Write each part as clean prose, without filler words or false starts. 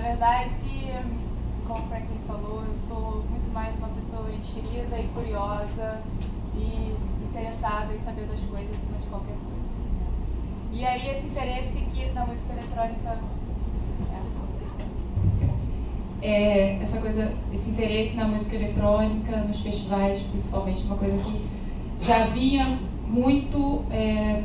verdade, como o Franklin falou, eu sou muito mais uma pessoa enxerida e curiosa e interessada em saber das coisas acima de qualquer coisa. E aí esse interesse aqui na música eletrônica, essa coisa, esse interesse na música eletrônica, nos festivais, principalmente, uma coisa que já vinha muito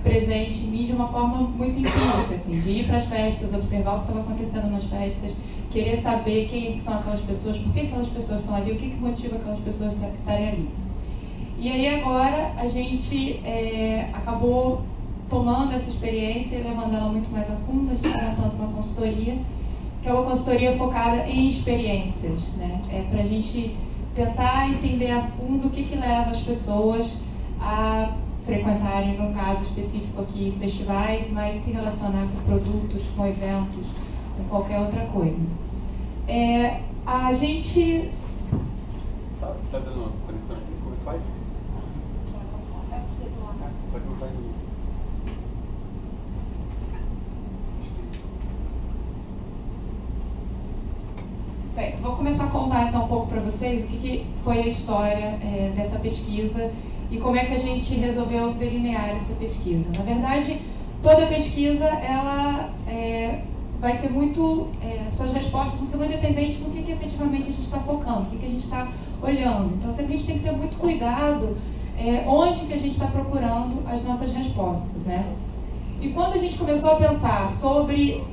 presente em mim de uma forma muito empírica, assim, de ir para as festas, observar o que estava acontecendo nas festas, querer saber quem são aquelas pessoas, por que aquelas pessoas estão ali, o que motiva aquelas pessoas a estarem ali. E aí agora a gente acabou tomando essa experiência e levando ela muito mais a fundo. A gente está montando uma consultoria, que é uma consultoria focada em experiências, né? Para a gente tentar entender a fundo o que leva as pessoas a frequentarem, no caso específico aqui, festivais, mas se relacionar com produtos, com eventos, com qualquer outra coisa. A gente... Tá dando uma conexão aqui? Como é que faz? Só que não tá indo. Bem, vou começar a contar então um pouco para vocês o que foi a história dessa pesquisa e como é que a gente resolveu delinear essa pesquisa. Na verdade, toda pesquisa ela vai ser muito, suas respostas vão ser muito dependentes do que efetivamente a gente está focando, o que a gente está olhando. Então sempre a gente tem que ter muito cuidado onde que a gente está procurando as nossas respostas, né? E quando a gente começou a pensar sobre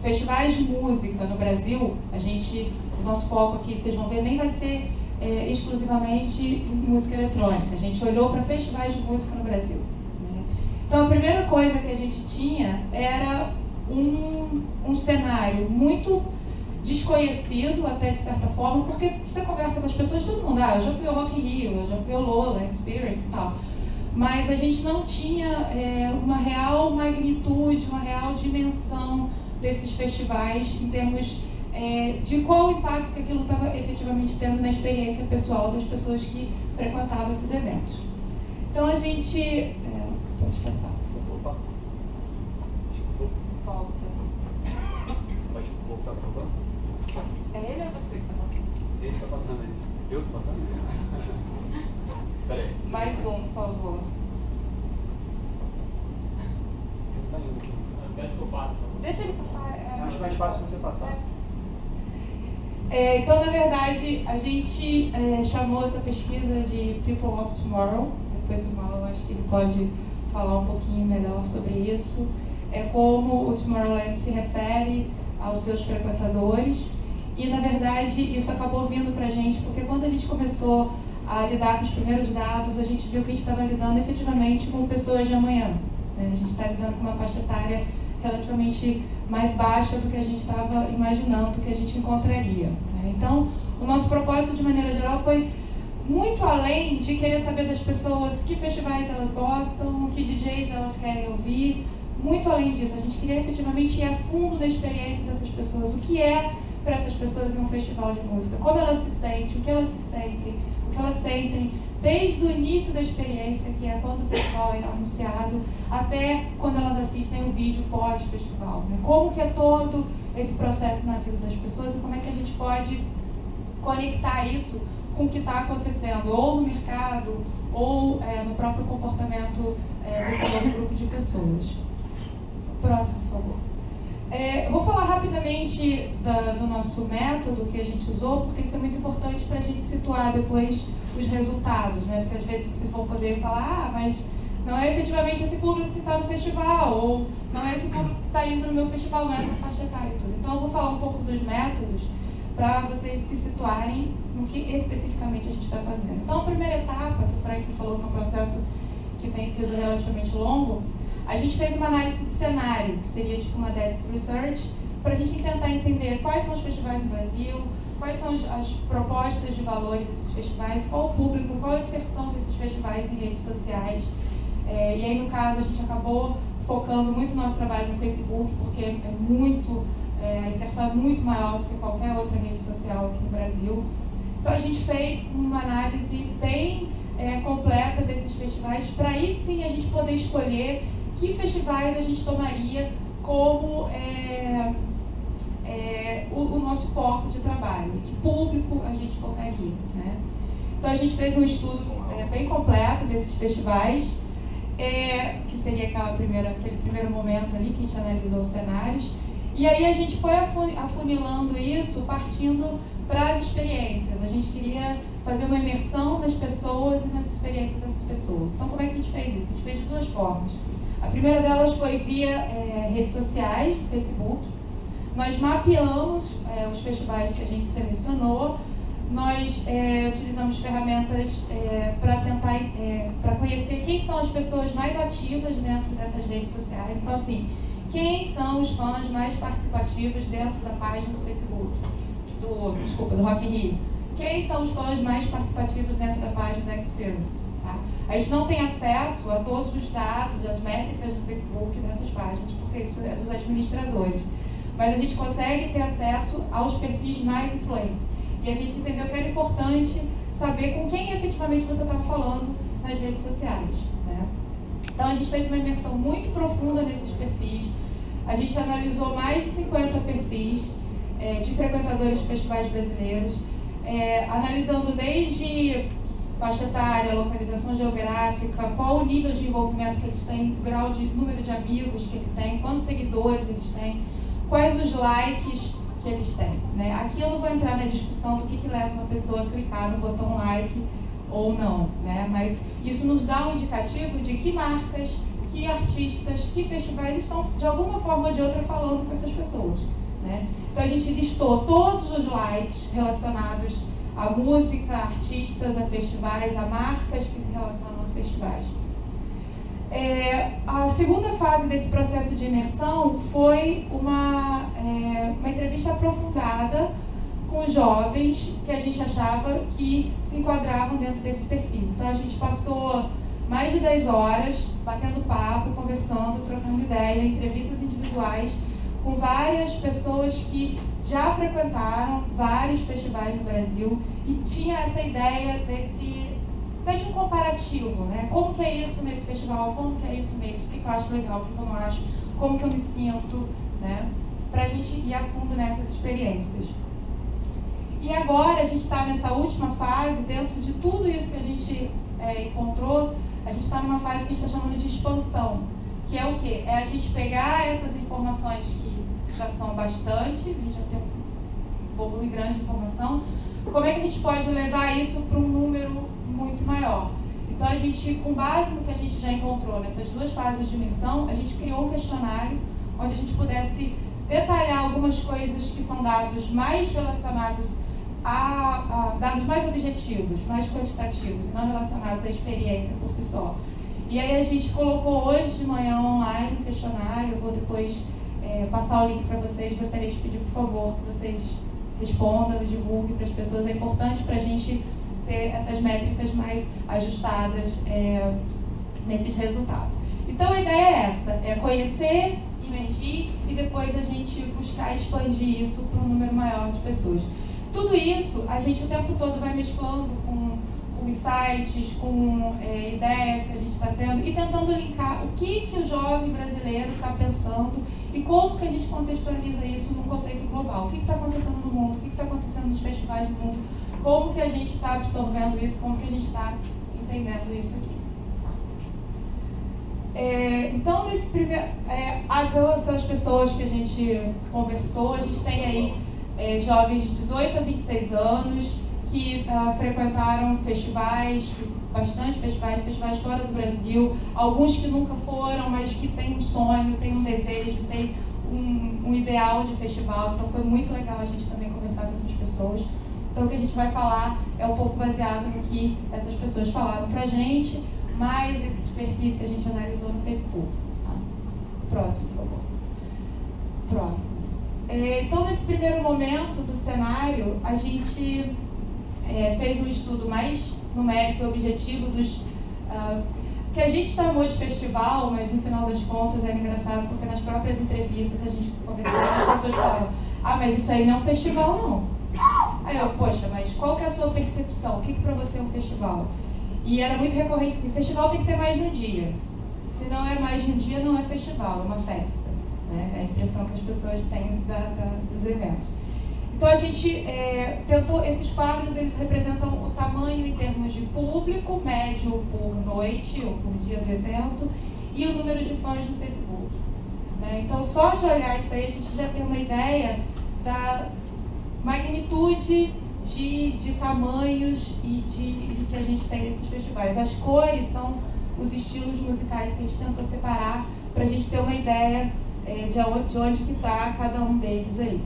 festivais de música no Brasil, o nosso foco aqui, vocês vão ver, nem vai ser exclusivamente em música eletrônica. A gente olhou para festivais de música no Brasil, né? Então a primeira coisa que a gente tinha era um cenário muito desconhecido, até de certa forma, porque você conversa com as pessoas, todo mundo, eu já fui ao Rock in Rio, eu já fui ao Lola, Experience e tal. Mas a gente não tinha uma real magnitude, uma real dimensão desses festivais em termos de qual o impacto que aquilo estava efetivamente tendo na experiência pessoal das pessoas que frequentavam esses eventos. Então a gente... pode passar, por favor. Volta. Pode voltar para o banco? É ele ou você que está passando? Ele está passando aí. Eu estou passando? Peraí. Mais um, por favor. Ele está indo. Acho que eu passo. Deixa ele passar. Acho mais fácil você passar. Então, na verdade, a gente chamou essa pesquisa de People of Tomorrow. Depois o Mal, acho que ele pode falar um pouquinho melhor sobre isso. Como o Tomorrowland se refere aos seus frequentadores. E, na verdade, isso acabou vindo para a gente, porque quando a gente começou a lidar com os primeiros dados, a gente viu que a gente estava lidando efetivamente com pessoas de amanhã, né? A gente está lidando com uma faixa etária relativamente mais baixa do que a gente estava imaginando que a gente encontraria, né? Então, o nosso propósito, de maneira geral, foi muito além de querer saber das pessoas que festivais elas gostam, que DJs elas querem ouvir. Muito além disso, a gente queria efetivamente ir a fundo na experiência dessas pessoas, o que é para essas pessoas em um festival de música, como elas se sentem, o que elas se sentem, o que elas sentem desde o início da experiência, que é quando o festival é anunciado, até quando elas assistem o vídeo pós-festival, né? Como que é todo esse processo na vida das pessoas e como é que a gente pode conectar isso com o que está acontecendo, ou no mercado, ou no próprio comportamento desse novo grupo de pessoas. Próximo, por favor. Vou falar rapidamente do nosso método que a gente usou, porque isso é muito importante para a gente situar depois os resultados, né? Porque às vezes vocês vão poder falar, mas não é efetivamente esse público que está no festival, ou não é esse público que está indo no meu festival, não é essa faixa etária e tudo. Então eu vou falar um pouco dos métodos para vocês se situarem no que especificamente a gente está fazendo. Então a primeira etapa, que o Frank falou que é um processo que tem sido relativamente longo, a gente fez uma análise de cenário, que seria tipo uma desk research, para a gente tentar entender quais são os festivais no Brasil, quais são as propostas de valores desses festivais, qual o público, qual a inserção desses festivais em redes sociais. E aí, no caso, a gente acabou focando muito o nosso trabalho no Facebook, porque a inserção é muito maior do que qualquer outra rede social aqui no Brasil. Então, a gente fez uma análise bem completa desses festivais, para aí sim a gente poder escolher que festivais a gente tomaria como o nosso foco de trabalho, que público a gente focaria, né? Então a gente fez um estudo bem completo desses festivais, que seria aquele primeiro momento ali que a gente analisou os cenários, e aí a gente foi afunilando isso partindo para as experiências. A gente queria fazer uma imersão nas pessoas e nas experiências dessas pessoas. Então como é que a gente fez isso? A gente fez de duas formas. A primeira delas foi via redes sociais, Facebook. Nós mapeamos os festivais que a gente selecionou. Nós utilizamos ferramentas para tentar para conhecer quem são as pessoas mais ativas dentro dessas redes sociais. Então, assim, quem são os fãs mais participativos dentro da página do Facebook, do Rock in Rio? Quem são os fãs mais participativos dentro da página da Experience? Tá? A gente não tem acesso a todos os dados, as métricas do Facebook dessas páginas, porque isso é dos administradores. Mas a gente consegue ter acesso aos perfis mais influentes. E a gente entendeu que era importante saber com quem efetivamente você estava falando nas redes sociais, né? Então a gente fez uma imersão muito profunda nesses perfis. A gente analisou mais de 50 perfis de frequentadores de festivais brasileiros, analisando desde faixa etária, localização geográfica, qual o nível de envolvimento que eles têm, o grau de número de amigos que ele tem, quantos seguidores eles têm, quais os likes que eles têm, né? Aqui eu não vou entrar na discussão do que leva uma pessoa a clicar no botão like ou não, né? Mas isso nos dá um indicativo de que marcas, que artistas, que festivais estão de alguma forma ou de outra falando com essas pessoas, né? Então a gente listou todos os likes relacionados a música, a artistas, a festivais, a marcas que se relacionam a festivais. A segunda fase desse processo de imersão foi uma entrevista aprofundada com jovens que a gente achava que se enquadravam dentro desses perfis. Então a gente passou mais de 10 horas batendo papo, conversando, trocando ideia, entrevistas individuais com várias pessoas que já frequentaram vários festivais no Brasil e tinha essa ideia de um comparativo, né? Como que é isso nesse festival, como que é isso nesse, o que eu acho legal, o que eu não acho, como que eu me sinto, né? Pra gente ir a fundo nessas experiências. E agora a gente está nessa última fase, dentro de tudo isso que a gente encontrou, a gente está numa fase que a gente está chamando de expansão, que é o quê? É a gente pegar essas informações que já são bastante, a gente já tem um volume grande de informação, como é que a gente pode levar isso para um número muito maior? Então a gente, com base no que a gente já encontrou nessas duas fases de imersão, a gente criou um questionário onde a gente pudesse detalhar algumas coisas que são dados mais relacionados a dados mais objetivos, mais quantitativos, não relacionados à experiência por si só. E aí a gente colocou hoje de manhã online um questionário, eu vou depois passar o link para vocês, gostaria de pedir, por favor, que vocês respondam, divulguem para as pessoas. É importante para a gente ter essas métricas mais ajustadas nesses resultados. Então a ideia é essa, é conhecer, imergir e depois a gente buscar expandir isso para um número maior de pessoas. Tudo isso a gente o tempo todo vai mesclando com insights, com ideias que a gente está tendo e tentando linkar o que o jovem brasileiro está pensando e como que a gente contextualiza isso num conceito global. O que está acontecendo no mundo, o que está acontecendo nos festivais do mundo, como que a gente está absorvendo isso, como que a gente está entendendo isso aqui. Então, nesse primeiro, são as pessoas que a gente conversou, a gente tem aí jovens de 18 a 26 anos que frequentaram festivais, bastante festivais fora do Brasil, alguns que nunca foram, mas que têm um sonho, têm um desejo, têm um ideal de festival. Então foi muito legal a gente também conversar com essas pessoas. Então o que a gente vai falar é um pouco baseado no que essas pessoas falaram pra gente, mais esses perfis que a gente analisou no Facebook. Tá? Próximo, por favor. Próximo. Então, nesse primeiro momento do cenário, a gente fez um estudo mais numérico e objetivo dos que a gente chamou de festival, mas no final das contas é engraçado porque nas próprias entrevistas a gente conversou e as pessoas falaram: ah, mas isso aí não é um festival, não. Aí eu, poxa, mas qual que é a sua percepção? O que pra você é um festival? E era muito recorrente assim: festival tem que ter mais de um dia. Se não é mais de um dia, não é festival, é uma festa. né? É a impressão que as pessoas têm dos eventos. Então a gente tentou, esses quadros eles representam o tamanho em termos de público, médio por noite ou por dia do evento, e o número de fãs no Facebook. Né? Então só de olhar isso aí a gente já tem uma ideia da magnitude de tamanhos e que a gente tem nesses festivais. As cores são os estilos musicais que a gente tentou separar para a gente ter uma ideia de onde que está cada um deles aí.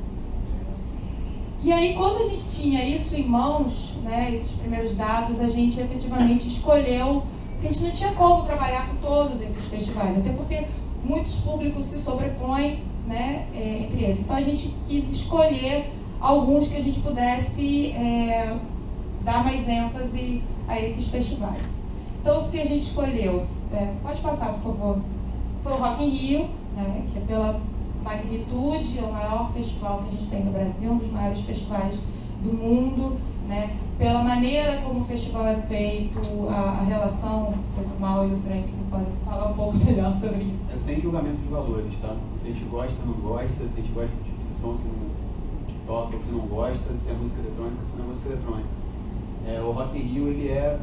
E aí, quando a gente tinha isso em mãos, né, esses primeiros dados, a gente efetivamente escolheu, porque a gente não tinha como trabalhar com todos esses festivais, até porque muitos públicos se sobrepõem, né, entre eles. Então a gente quis escolher alguns que a gente pudesse dar mais ênfase a esses festivais. Então os que a gente escolheu, pode passar por favor, foi o Rock in Rio, né, que é pela magnitude, é o maior festival que a gente tem no Brasil, um dos maiores festivais do mundo, né? Pela maneira como o festival é feito, a relação, pois o Mal e o Frank podem falar um pouco melhor sobre isso. É sem julgamento de valores, tá? Se a gente gosta, não gosta, se a gente gosta do tipo de som que toca ou que não gosta, se é música eletrônica, se não é música eletrônica. O Rock in Rio, ele é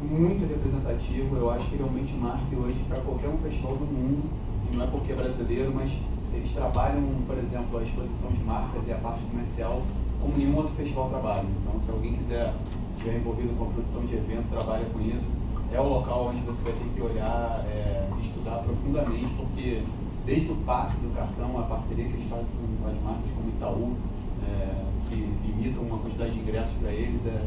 muito representativo, eu acho que ele é um benchmark hoje para qualquer um festival do mundo, e não é porque é brasileiro, mas eles trabalham, por exemplo, a exposição de marcas e a parte comercial como nenhum outro festival trabalha. Então, se alguém quiser, se estiver envolvido com a produção de evento, trabalha com isso, é o local onde você vai ter que olhar e estudar profundamente, porque desde o passe do cartão, a parceria que eles fazem com as marcas como Itaú, que limitam uma quantidade de ingressos para eles, é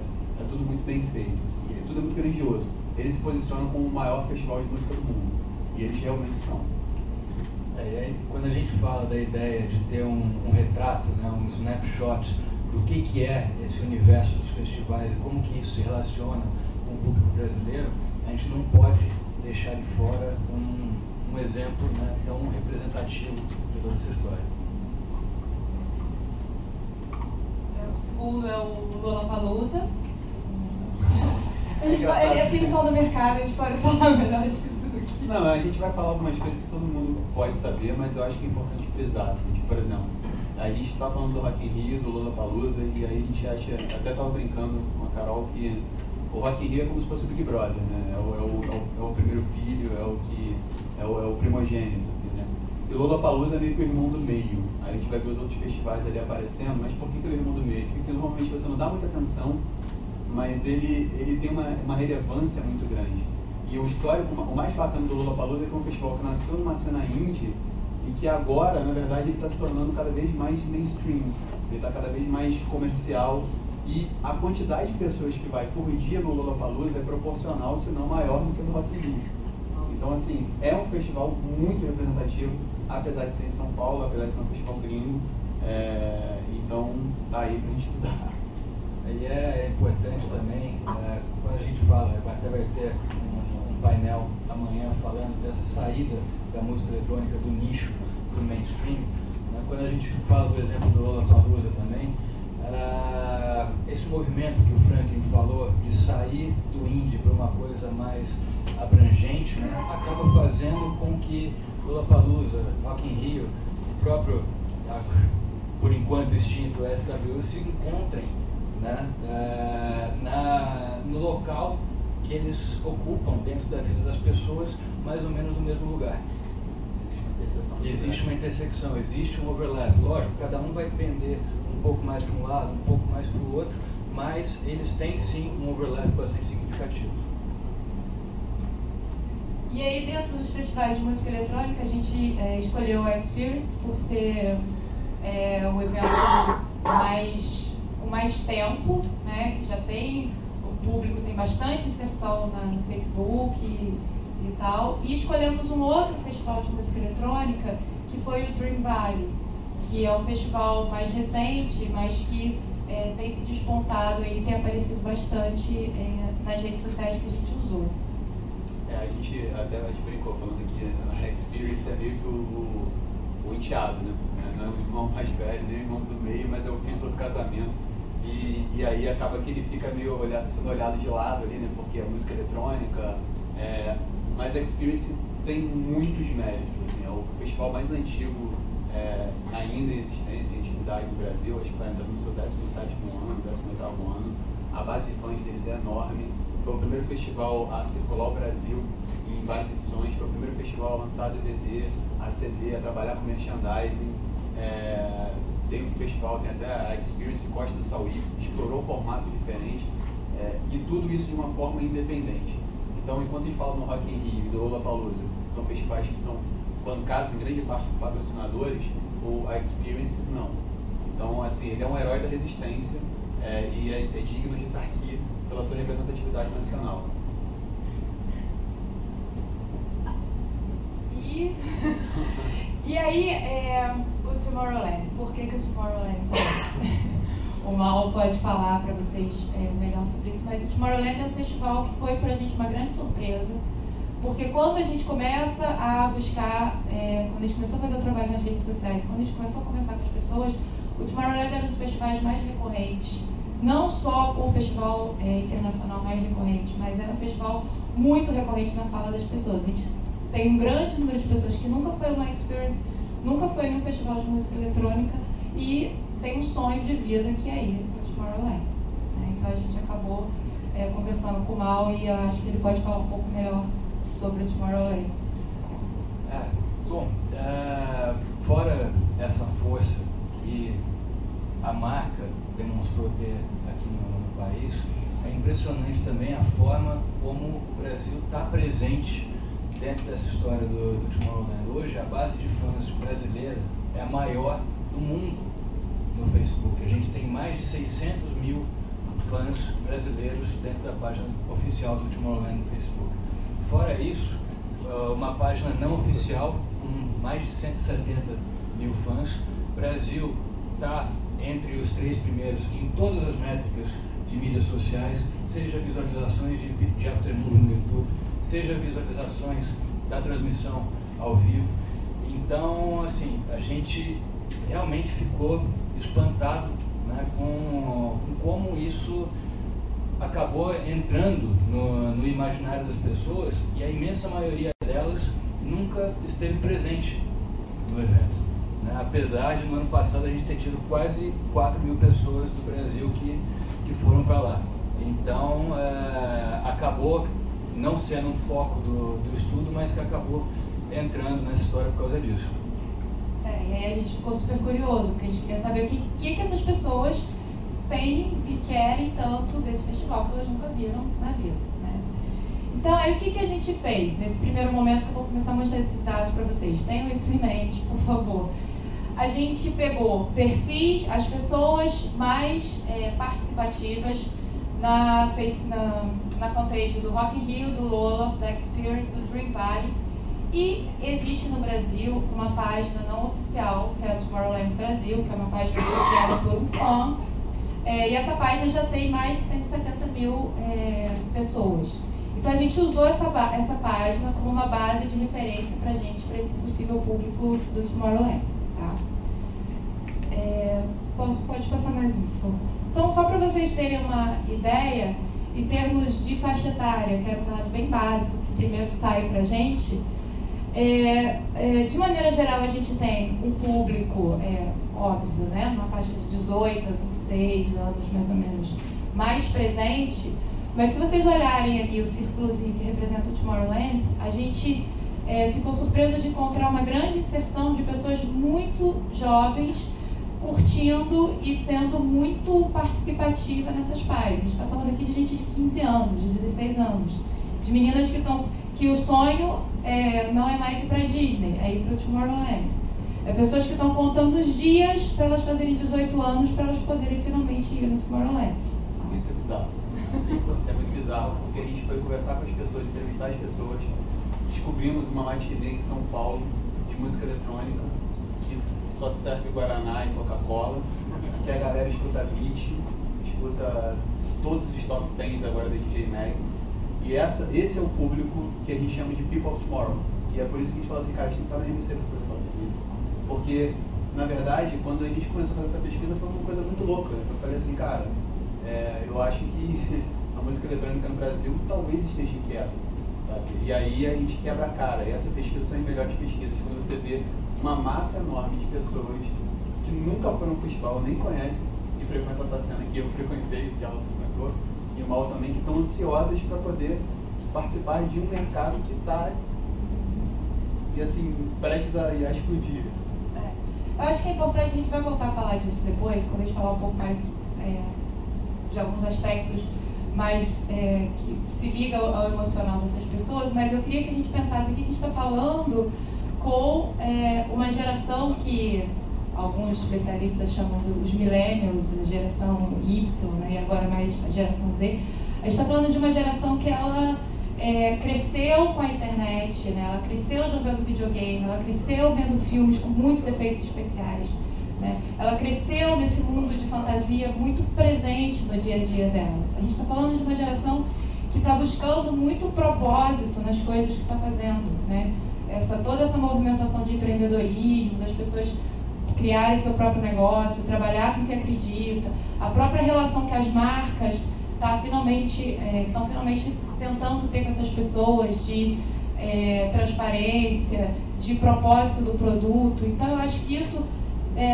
tudo muito bem feito, assim, tudo é muito grandioso. Eles se posicionam como o maior festival de música do mundo, e eles realmente são. E aí, quando a gente fala da ideia de ter um retrato, né, um snapshot do que é esse universo dos festivais e como que isso se relaciona com o público brasileiro, a gente não pode deixar de fora um exemplo, né, tão representativo de toda essa história. O segundo é o Lollapalooza. Ele é a definição do mercado, a gente pode falar melhor disso do que... Não, a gente vai falar algumas coisas que todo mundo pode saber, mas eu acho que é importante frisar, assim, tipo, por exemplo, a gente está falando do Rock in Rio, do Lollapalooza, e aí a gente acha, até estava brincando com a Carol, que o Rock in Rio é como se fosse o Big Brother, né? É o primeiro filho, é o primogênito, assim, né? E o Lollapalooza é meio que o irmão do meio. Aí a gente vai ver os outros festivais ali aparecendo, mas por que ele é o irmão do meio? Porque normalmente você não dá muita atenção, mas ele tem uma relevância muito grande. E o histórico, o mais bacana do Lollapalooza é que é um festival que nasceu numa cena indie e que agora, na verdade, ele está se tornando cada vez mais mainstream. Ele está cada vez mais comercial e a quantidade de pessoas que vai por dia no Lollapalooza é proporcional, se não maior, do que no Rock in Rio. Então, assim, é um festival muito representativo, apesar de ser em São Paulo, apesar de ser um festival gringo. Então, tá aí pra gente estudar. E é importante também, quando a gente fala, até vai ter um painel amanhã falando dessa saída da música eletrônica do nicho para o mainstream, né? Quando a gente fala do exemplo do Lollapalooza também, esse movimento que o Franklin falou de sair do indie para uma coisa mais abrangente, né, acaba fazendo com que Lollapalooza, Rock in Rio, o próprio, por enquanto extinto SW, se encontrem, né, no local que eles ocupam dentro da vida das pessoas, mais ou menos no mesmo lugar. Existe uma intersecção, existe um overlap. Lógico, cada um vai pender um pouco mais para um lado, um pouco mais para o outro, mas eles têm sim um overlap bastante significativo. E aí, dentro dos festivais de música eletrônica, a gente escolheu a Experience por ser o evento com mais tempo, né, que já tem, o público tem bastante inserção no Facebook e tal. E escolhemos um outro festival de música eletrônica, que foi o Dream Valley, que é um festival mais recente, mas que tem se despontado e tem aparecido bastante nas redes sociais que a gente usou. A gente brincou falando que a Experience é meio que o enteado, né? Não é o irmão mais velho, nem o irmão do meio, mas é o filho do outro casamento. E aí acaba que ele fica meio sendo olhado de lado ali, né? Porque é música eletrônica, mas a Experience tem muitos méritos, assim, é o festival mais antigo ainda em existência, em atividade no Brasil, acho que está entrando no seu 17º ano, 18º ano. A base de fãs deles é enorme. Foi o primeiro festival a circular o Brasil em várias edições, foi o primeiro festival a lançar DVD, a CD, a trabalhar com merchandising. Tem um festival, tem até a Experience Costa do Sauí, explorou formato diferente, e tudo isso de uma forma independente. Então, enquanto a gente fala no Rock in Rio e do Lollapalooza, são festivais que são bancados em grande parte por patrocinadores, ou a Experience não. Então, assim, ele é um herói da resistência e é digno de estar aqui pela sua representatividade nacional. E aí, o Tomorrowland, por que o Tomorrowland tem? O Mal pode falar para vocês melhor sobre isso, mas o Tomorrowland é um festival que foi para a gente uma grande surpresa, porque quando a gente começa a buscar, quando a gente começou a fazer o trabalho nas redes sociais, quando a gente começou a conversar com as pessoas, o Tomorrowland era um dos festivais mais recorrentes, não só o festival internacional mais recorrente, mas era um festival muito recorrente na fala das pessoas. A gente tem um grande número de pessoas que nunca foi uma Experience, nunca foi num festival de música eletrônica e tem um sonho de vida que é ir para o Tomorrowland. Então a gente acabou conversando com o Mal e eu acho que ele pode falar um pouco melhor sobre o Tomorrowland. Bom, fora essa força que a marca demonstrou ter aqui no país, é impressionante também a forma como o Brasil está presente dentro dessa história do Tomorrowland. Hoje a base de fãs brasileira é a maior do mundo no Facebook. A gente tem mais de 600 mil fãs brasileiros dentro da página oficial do Tomorrowland no Facebook. Fora isso, uma página não oficial com mais de 170 mil fãs. O Brasil está entre os 3 primeiros em todas as métricas de mídias sociais, seja visualizações de Aftermovie no YouTube, seja visualizações da transmissão ao vivo. Então, assim, a gente realmente ficou espantado, né, com como isso acabou entrando no imaginário das pessoas, e a imensa maioria delas nunca esteve presente no evento, né? Apesar de no ano passado a gente ter tido quase 4 mil pessoas do Brasil que foram para lá. Então acabou não sendo um foco do estudo, mas que acabou entrando nessa história por causa disso. E aí a gente ficou super curioso, porque a gente queria saber o que essas pessoas têm e querem tanto desse festival que elas nunca viram na vida, né? Então, aí o que a gente fez nesse primeiro momento, que eu vou começar a mostrar esses dados para vocês? Tenham isso em mente, por favor. A gente pegou perfis, as pessoas mais participativas na fanpage do Rock in Rio, do Lola, da Experience, do Dream Valley. E existe no Brasil uma página não oficial, que é a Tomorrowland Brasil, que é uma página criada por um fã. E essa página já tem mais de 170 mil pessoas. Então a gente usou essa página como uma base de referência para a gente, para esse possível público do Tomorrowland. Tá? Pode passar mais um, por favor. Então, só para vocês terem uma ideia, em termos de faixa etária, que era um dado bem básico, que primeiro sai para a gente, de maneira geral a gente tem um público, óbvio, né, numa faixa de 18 a 26 anos mais ou menos, mais presente, mas se vocês olharem aqui o círculozinho que representa o Tomorrowland, a gente ficou surpreso de encontrar uma grande inserção de pessoas muito jovens curtindo e sendo muito participativa nessas páginas. A gente está falando aqui de gente de 15 anos, de 16 anos, de meninas que o sonho não é mais ir para a Disney, é ir para o Tomorrowland. Pessoas que estão contando os dias para elas fazerem 18 anos, para elas poderem finalmente ir no Tomorrowland. Isso é bizarro. Isso é muito bizarro, porque a gente foi conversar com as pessoas, entrevistar as pessoas, descobrimos uma matinê em São Paulo de música eletrônica, que só serve Guaraná e Coca-Cola, que a galera escuta Avicii, escuta todos os top 10 agora da DJ Mag. E esse é o público que a gente chama de People of Tomorrow. E é por isso que a gente fala assim, cara, a gente tem que estar na RMC para poder falar sobre isso. Porque, na verdade, quando a gente começou a fazer essa pesquisa, foi uma coisa muito louca. Eu falei assim, cara, eu acho que a música eletrônica no Brasil talvez esteja inquieta, sabe? E aí a gente quebra a cara. E essa pesquisa são as melhores pesquisas, quando você vê uma massa enorme de pessoas que nunca foram no festival, nem conhecem, e frequentam essa cena que eu frequentei, que ela frequentou, e o Mal também, que estão ansiosas para poder participar de um mercado que está, e assim, prestes a explodir. Eu acho que é importante, a gente vai voltar a falar disso depois, quando a gente falar um pouco mais de alguns aspectos mais que se ligam ao emocional dessas pessoas, mas eu queria que a gente pensasse aqui que a gente está falando com uma geração que alguns especialistas chamam de os millennials, a geração Y, né, e agora mais a geração Z. A gente está falando de uma geração que ela cresceu com a internet, né, ela cresceu jogando videogame, ela cresceu vendo filmes com muitos efeitos especiais, né, ela cresceu nesse mundo de fantasia muito presente no dia a dia delas. A gente está falando de uma geração que está buscando muito propósito nas coisas que está fazendo, né? Toda essa movimentação de empreendedorismo, das pessoas criarem seu próprio negócio, trabalhar com o que acredita, a própria relação que as marcas estão finalmente tentando ter com essas pessoas de transparência, de propósito do produto. Então eu acho que isso,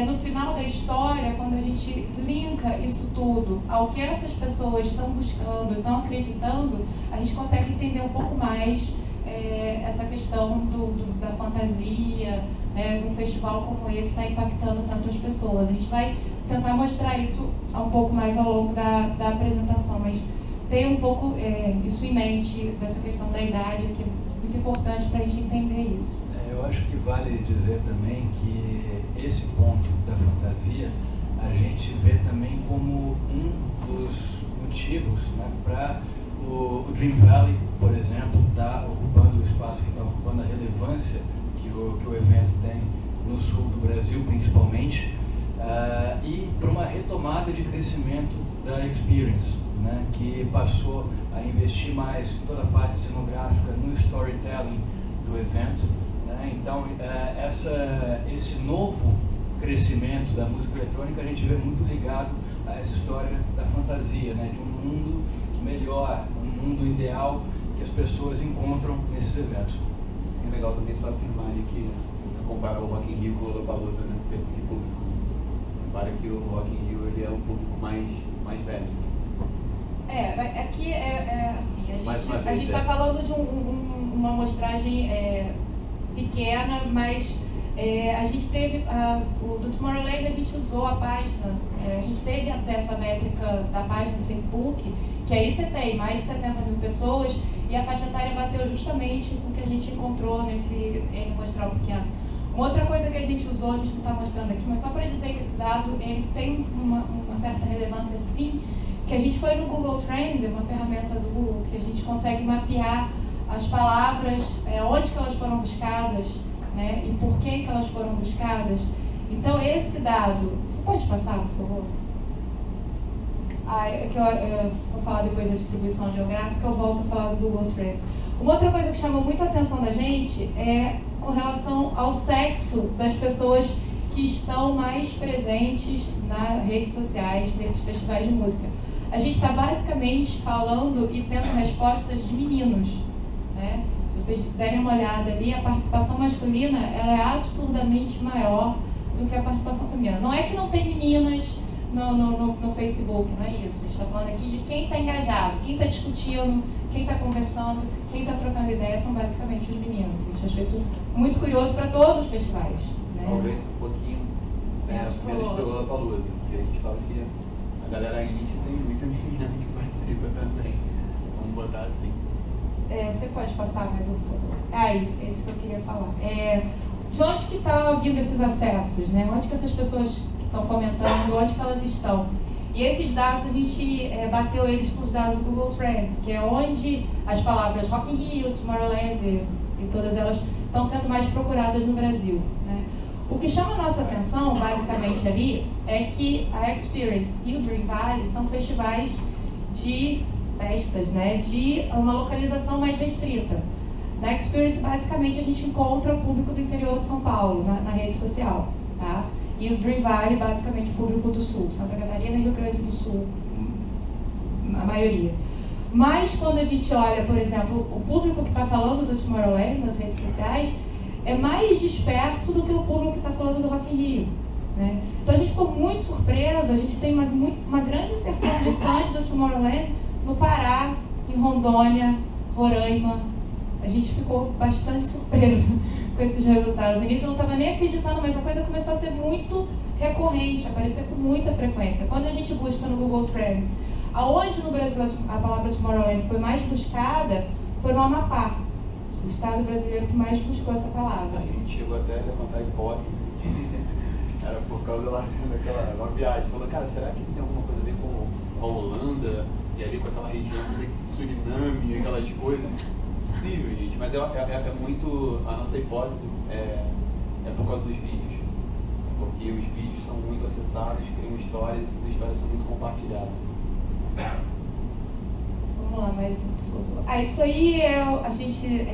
no final da história, quando a gente linka isso tudo ao que essas pessoas estão buscando, estão acreditando, a gente consegue entender um pouco mais essa questão da fantasia, né, de um festival como esse está impactando tantas pessoas. A gente vai tentar mostrar isso um pouco mais ao longo da apresentação, mas ter um pouco isso em mente, dessa questão da idade, que é muito importante para a gente entender isso. Eu acho que vale dizer também que esse ponto da fantasia a gente vê também como um dos motivos, né, para o Dream Valley, por exemplo, está ocupando o espaço que está ocupando, a relevância que o evento tem no sul do Brasil, principalmente, e para uma retomada de crescimento da Experience, né, que passou a investir mais em toda a parte cenográfica, no storytelling do evento, né? Então, esse novo crescimento da música eletrônica a gente vê muito ligado a essa história da fantasia, né, de um mundo melhor, um mundo ideal que as pessoas encontram nesses eventos. É legal também só afirmar que comparar o Rock in Rio com o Lollapalooza, né, em termos de público. Para que o Rock in Rio ele é um público mais velho. Aqui assim, a gente está falando de uma amostragem pequena, mas a gente teve, do Tomorrowland a gente usou a página, a gente teve acesso à métrica da página do Facebook, que aí você tem mais de 70 mil pessoas, e a faixa etária bateu justamente com o que a gente encontrou nesse mostrar o pequeno. Uma outra coisa que a gente usou, a gente não está mostrando aqui, mas só para dizer que esse dado ele tem uma certa relevância sim, que a gente foi no Google Trends, uma ferramenta do Google, que a gente consegue mapear as palavras, onde que elas foram buscadas, né, e por que elas foram buscadas. Então esse dado, você pode passar, por favor? Eu vou falar depois da distribuição geográfica, eu volto a falar do Google Trends. Uma outra coisa que chamou muito a atenção da gente é com relação ao sexo das pessoas que estão mais presentes nas redes sociais, nesses festivais de música. A gente está basicamente falando e tendo respostas de meninos, né? Se vocês derem uma olhada ali, a participação masculina ela é absurdamente maior do que a participação feminina. Não é que não tem meninas no Facebook, não é isso. A gente está falando aqui de quem está engajado, quem está discutindo, quem está conversando, quem está trocando ideias são basicamente os meninos. A gente achou isso muito curioso para todos os festivais, né? Talvez um pouquinho menos para o Lollapalooza, porque a gente fala que a galera indie tem muita menina que participa também. Vamos botar assim. Você pode passar mais um pouco? Esse que eu queria falar. De onde que está vindo esses acessos, né? Onde que essas pessoas que estão comentando, onde que elas estão? E esses dados, a gente bateu eles com os dados do Google Trends, que é onde as palavras Rock in Rio, Tomorrowland e todas elas estão sendo mais procuradas no Brasil, né? O que chama a nossa atenção, basicamente, ali, é que a Experience e o Dream Valley são festivais de festas, né, de uma localização mais restrita. Na Experience, basicamente, a gente encontra o público do interior de São Paulo, na rede social, tá? E o Dream Valley, basicamente, o público do Sul, Santa Catarina e Rio Grande do Sul, a maioria. Mas, quando a gente olha, por exemplo, o público que está falando do Tomorrowland nas redes sociais, é mais disperso do que o público que está falando do Rock in Rio, né? Então a gente ficou muito surpreso, a gente tem uma grande inserção de fãs do Tomorrowland no Pará, em Rondônia, Roraima. A gente ficou bastante surpreso com esses resultados. No início eu não estava nem acreditando, mas a coisa começou a ser muito recorrente, aparecer com muita frequência. Quando a gente busca no Google Trends, aonde no Brasil a palavra Tomorrowland foi mais buscada, foi no Amapá, o estado brasileiro que mais buscou essa palavra. A gente chegou até a levantar a hipótese que era por causa daquela uma viagem. Falou, cara, será que isso tem alguma coisa a ver com a Holanda e ali com aquela região de Suriname, aquelas coisas? Possível, gente, mas é muito. A nossa hipótese é por causa dos vídeos. Porque os vídeos são muito acessados, criam histórias, essas histórias são muito compartilhadas. Vamos lá, mais um, por favor. Isso aí a gente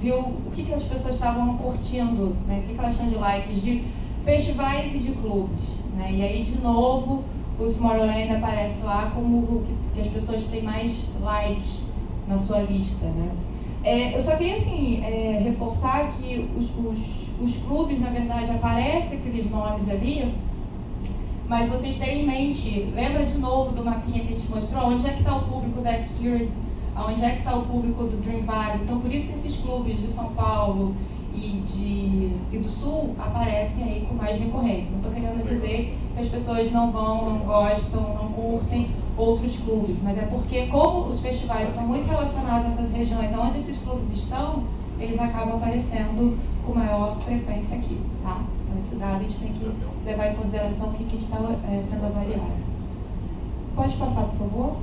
viu o que as pessoas estavam curtindo, né? O que elas tinham de likes de festivais e de clubes, né? E aí, de novo, o Tomorrowland aparece lá como o que as pessoas têm mais likes na sua lista, né? Eu só queria, assim, reforçar que os clubes, na verdade, aparecem aqueles nomes ali, mas vocês terem em mente, lembra de novo do mapinha que a gente mostrou, onde é que está o público da Experience, onde é que está o público do Dream Valley. Então, por isso que esses clubes de São Paulo e do Sul aparecem aí com mais recorrência. Não estou querendo dizer que as pessoas não vão, não gostam, não curtem outros clubes, mas é porque, como os festivais estão muito relacionados a essas regiões onde esses clubes estão, eles acabam aparecendo com maior frequência aqui, tá? Então, esse dado a gente tem que levar em consideração o que está sendo avaliado. Pode passar, por favor?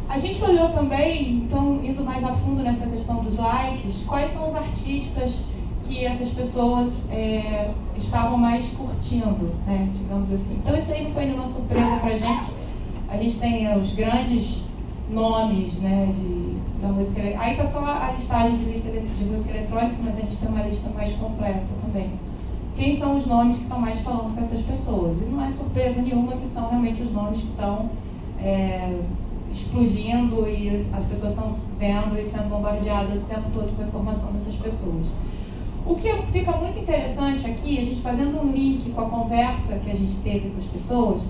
A gente olhou também, então, indo mais a fundo nessa questão dos likes, quais são os artistas que essas pessoas estavam mais curtindo, né, digamos assim. Então, isso aí não foi nenhuma surpresa pra gente. A gente tem os grandes nomes, né, da música eletrônica. Aí está só a listagem de lista de música eletrônica, mas a gente tem uma lista mais completa também. Quem são os nomes que estão mais falando com essas pessoas? E não é surpresa nenhuma que são realmente os nomes que estão explodindo e as pessoas estão vendo e sendo bombardeadas o tempo todo com a informação dessas pessoas. O que fica muito interessante aqui, a gente fazendo um link com a conversa que a gente teve com as pessoas,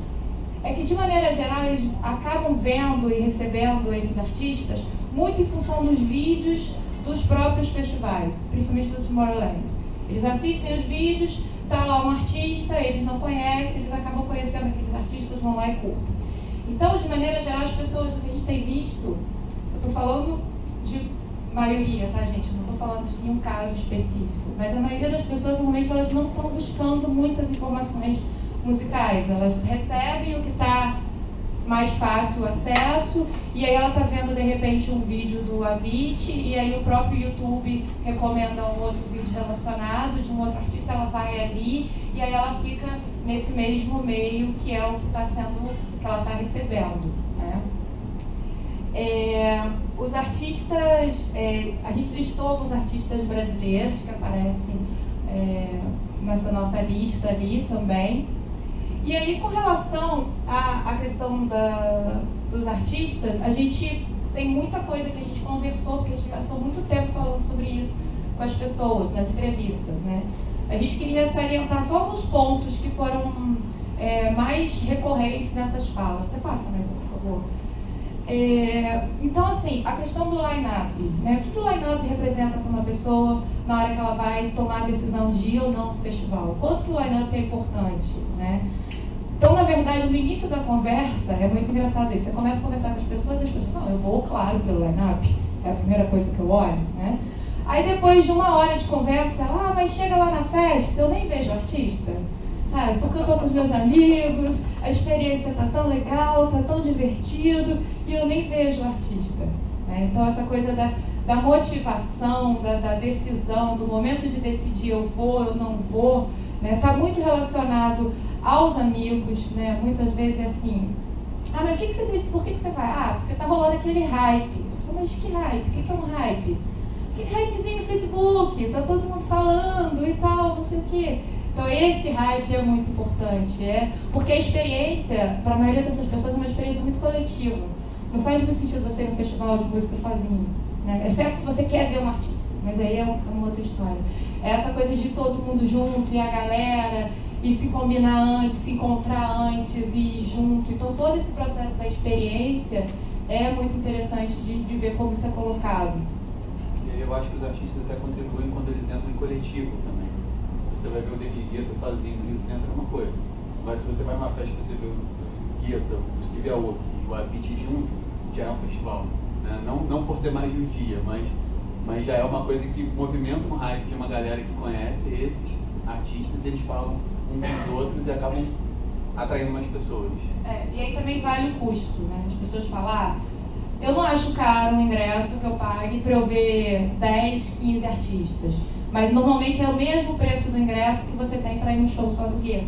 é que, de maneira geral, eles acabam vendo e recebendo esses artistas muito em função dos vídeos dos próprios festivais, principalmente do Tomorrowland. Eles assistem os vídeos, está lá um artista, eles não conhecem, eles acabam conhecendo aqueles artistas, vão lá e curtem. Então, de maneira geral, as pessoas que a gente tem visto, eu estou falando de maioria, tá, gente? Não estou falando de nenhum caso específico, mas a maioria das pessoas, normalmente, elas não estão buscando muitas informações musicais. Elas recebem o que está mais fácil acesso, e aí ela está vendo, de repente, um vídeo do Avicii, e aí o próprio YouTube recomenda um outro vídeo relacionado de um outro artista, ela vai ali, e aí ela fica nesse mesmo meio que é o que está sendo, que ela está recebendo, né? Os artistas, a gente listou alguns artistas brasileiros que aparecem nessa nossa lista ali também. E aí, com relação à questão dos artistas, a gente tem muita coisa que a gente conversou, porque a gente gastou muito tempo falando sobre isso com as pessoas, nas entrevistas, né? A gente queria salientar só alguns pontos que foram mais recorrentes nessas falas. Você passa mais um, por favor? Então, assim, a questão do line-up, né? O que o line-up representa para uma pessoa na hora que ela vai tomar a decisão de ir ou não para o festival? Quanto que o line-up é importante, né? Então, na verdade, no início da conversa, é muito engraçado isso. Você começa a conversar com as pessoas e as pessoas falam, eu vou, claro, pelo line-up, é a primeira coisa que eu olho, né? Aí, depois de uma hora de conversa, mas chega lá na festa, eu nem vejo o artista, sabe? Porque eu tô com os meus amigos, a experiência tá tão legal, tá tão divertido, e eu nem vejo o artista, né? Então, essa coisa da motivação, da decisão, do momento de decidir eu vou, eu não vou, né? Tá muito relacionado aos amigos, né? Muitas vezes é assim, mas o que você disse? Por que você vai? Porque tá rolando aquele hype. Eu falo, mas que hype? O que é um hype? Aquele hypezinho no Facebook, tá todo mundo falando e tal, não sei o quê. Então esse hype é muito importante, porque a experiência, para a maioria dessas pessoas, é uma experiência muito coletiva. Não faz muito sentido você ir num festival de música sozinho, né? Exceto se você quer ver um artista, mas aí é uma outra história. É essa coisa de todo mundo junto e a galera, e se combinar antes, se encontrar antes e ir junto. Então todo esse processo da experiência é muito interessante de ver como isso é colocado. E eu acho que os artistas até contribuem quando eles entram em coletivo também. Você vai ver o David Guetta sozinho no Rio Centro, é uma coisa. Mas se você vai numa festa e você vê o Guetta, o Steve Aoki e o Avicii junto, já é um festival. Né? Não por ser mais de um dia, mas já é uma coisa que movimenta um hype de uma galera que conhece esses artistas, eles falam uns com os outros e acabam atraindo mais pessoas. E aí também vale o custo, né? As pessoas falam, eu não acho caro um ingresso que eu pague para eu ver 10, 15 artistas, mas normalmente é o mesmo preço do ingresso que você tem para ir num show só do Guetta.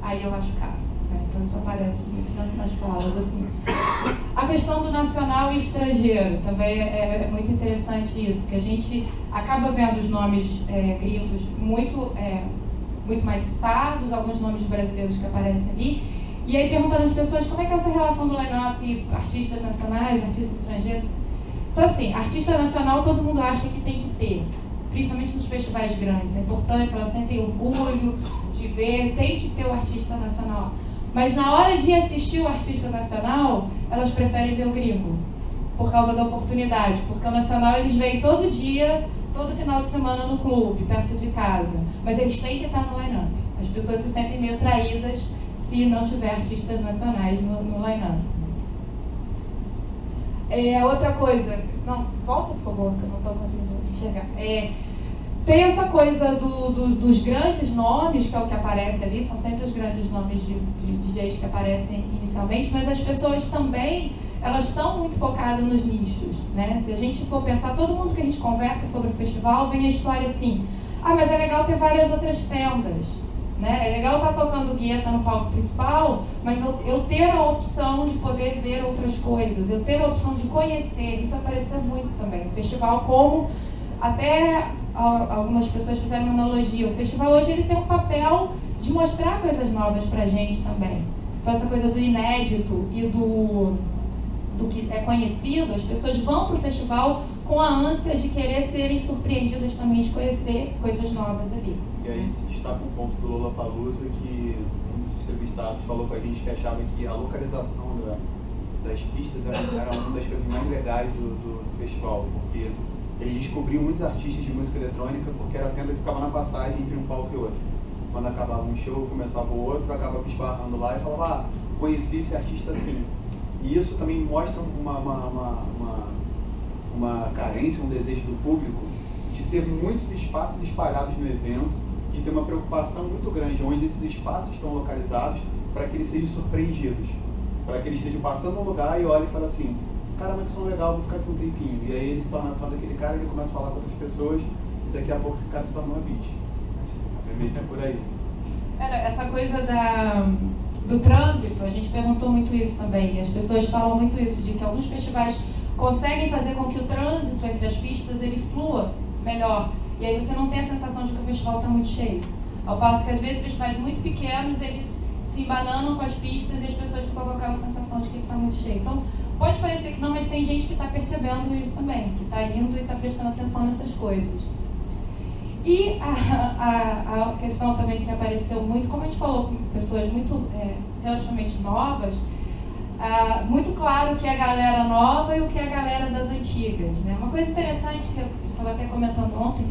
Aí eu acho caro, né? Então isso aparece muito nas falas, assim. A questão do nacional e estrangeiro também é muito interessante isso, que a gente acaba vendo os nomes gringos muito mais citados, alguns nomes brasileiros que aparecem ali, e aí perguntando às pessoas como é que é essa relação do line-up, artistas nacionais, artistas estrangeiros. Então assim, artista nacional todo mundo acha que tem que ter, principalmente nos festivais grandes, é importante, elas sentem orgulho de ver, tem que ter o artista nacional. Mas na hora de assistir o artista nacional, elas preferem ver o gringo, por causa da oportunidade, porque o nacional eles veem todo dia, todo final de semana no clube, perto de casa, mas eles têm que estar no line-up. As pessoas se sentem meio traídas se não tiver artistas nacionais no line-up. Outra coisa, não, volta por favor, que eu não estou conseguindo enxergar. Tem essa coisa dos grandes nomes, que é o que aparece ali, são sempre os grandes nomes de DJs que aparecem inicialmente, mas as pessoas também, elas estão muito focadas nos nichos, né? Se a gente for pensar, todo mundo que a gente conversa sobre o festival, vem a história assim, mas é legal ter várias outras tendas, né? É legal estar tocando Guetta no palco principal, mas eu ter a opção de poder ver outras coisas, eu ter a opção de conhecer, isso apareceu muito também. O festival, como até algumas pessoas fizeram uma analogia, o festival hoje ele tem um papel de mostrar coisas novas pra gente também. Então essa coisa do inédito e do que é conhecido, as pessoas vão pro festival com a ânsia de querer serem surpreendidas também, de conhecer coisas novas ali. E aí se destaca um ponto do Lollapalooza, que um dos entrevistados falou com a gente que achava que a localização das pistas era uma das coisas mais legais do festival, porque eles descobriam muitos artistas de música eletrônica porque era a tenda que ficava na passagem entre um palco e outro. Quando acabava um show, começava o outro, acabava esbarrando lá e falava, conheci esse artista assim. E isso também mostra uma carência, um desejo do público de ter muitos espaços espalhados no evento, de ter uma preocupação muito grande onde esses espaços estão localizados para que eles sejam surpreendidos, para que eles estejam passando um lugar e olhem e falem assim, caramba, que som legal, vou ficar aqui um tempinho. E aí ele se torna fã daquele cara, ele começa a falar com outras pessoas e daqui a pouco esse cara se torna uma beat. É meio que por aí. Essa coisa do trânsito, a gente perguntou muito isso também. As pessoas falam muito isso, de que alguns festivais conseguem fazer com que o trânsito entre as pistas ele flua melhor. E aí você não tem a sensação de que o festival está muito cheio. Ao passo que às vezes festivais muito pequenos, eles se embananam com as pistas e as pessoas ficam com aquela sensação de que está muito cheio. Então, pode parecer que não, mas tem gente que está percebendo isso também, que está indo e está prestando atenção nessas coisas. E a questão também que apareceu muito, como a gente falou com pessoas muito relativamente novas, muito claro o que é a galera nova e o que é a galera das antigas, né? Uma coisa interessante que eu estava até comentando ontem,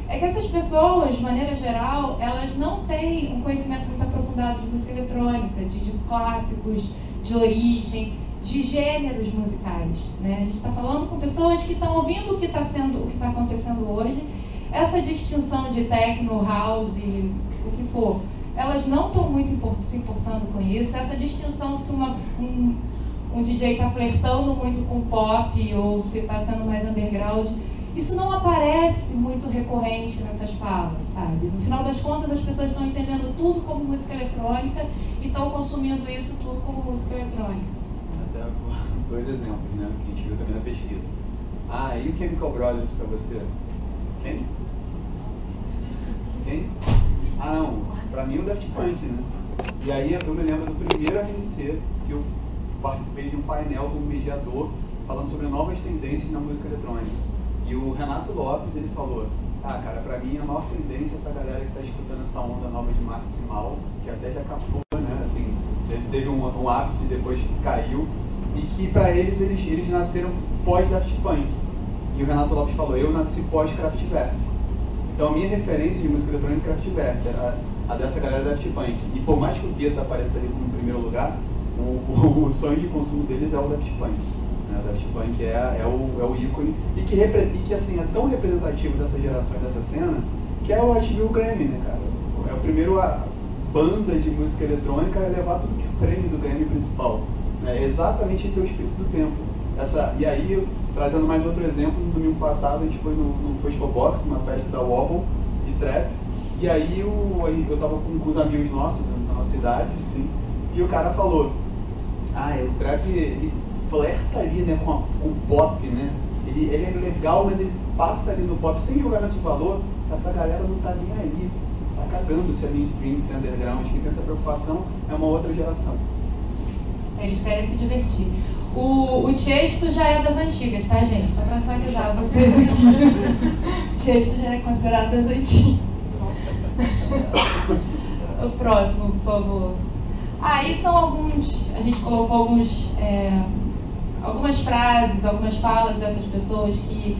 é que essas pessoas, de maneira geral, elas não têm um conhecimento muito aprofundado de música eletrônica, de clássicos, de origem, de gêneros musicais, né? A gente está falando com pessoas que estão ouvindo o que está acontecendo hoje. Essa distinção de techno, house, o que for, elas não estão muito se importando com isso. Essa distinção se um DJ está flertando muito com pop ou se está sendo mais underground, isso não aparece muito recorrente nessas falas, sabe? No final das contas, as pessoas estão entendendo tudo como música eletrônica e estão consumindo isso tudo como música eletrônica. Até 2 exemplos, né, que a gente viu também na pesquisa. E o Chemical Brothers para você? Quem? Não, para mim é o Daft Punk, né? E aí eu me lembro do primeiro RNC, que eu participei de um painel como mediador, falando sobre novas tendências na música eletrônica. E o Renato Lopes, ele falou, cara, pra mim a maior tendência é essa galera que tá escutando essa onda nova de Maximal, que até já capou, né, assim, teve um ápice depois que caiu, e que pra eles nasceram pós-Daft Punk. E o Renato Lopes falou, eu nasci pós-Kraftwerk. Então a minha referência de música eletrônica é Kraftwerk, a dessa galera da Daft Punk. E por mais que o Guetta apareça ali como primeiro lugar, o sonho de consumo deles é o Daft Punk. Né? O Daft Punk é o ícone e que assim, é tão representativo dessa geração e dessa cena que é o HBO Grammy, né, cara? É o primeiro banda de música eletrônica a levar tudo que é o prêmio do Grammy principal. É exatamente esse é o espírito do tempo. E aí, trazendo mais outro exemplo, no domingo passado a gente foi no Festival Box, uma festa da Wobble de trap, e aí eu tava com os amigos nossos, na nossa idade, assim, e o cara falou, o trap ele flerta ali, né, com o pop, né, ele é legal, mas ele passa ali no pop, sem julgamento de valor, essa galera não tá nem aí, tá cagando se é mainstream, se é underground, quem tem essa preocupação é uma outra geração. Eles querem se divertir. O Tiesto já é das antigas, tá, gente? Só para atualizar vocês aqui. O Tiesto já é considerado das antigas. O próximo, por favor. Aí são alguns... A gente colocou algumas frases, algumas falas dessas pessoas que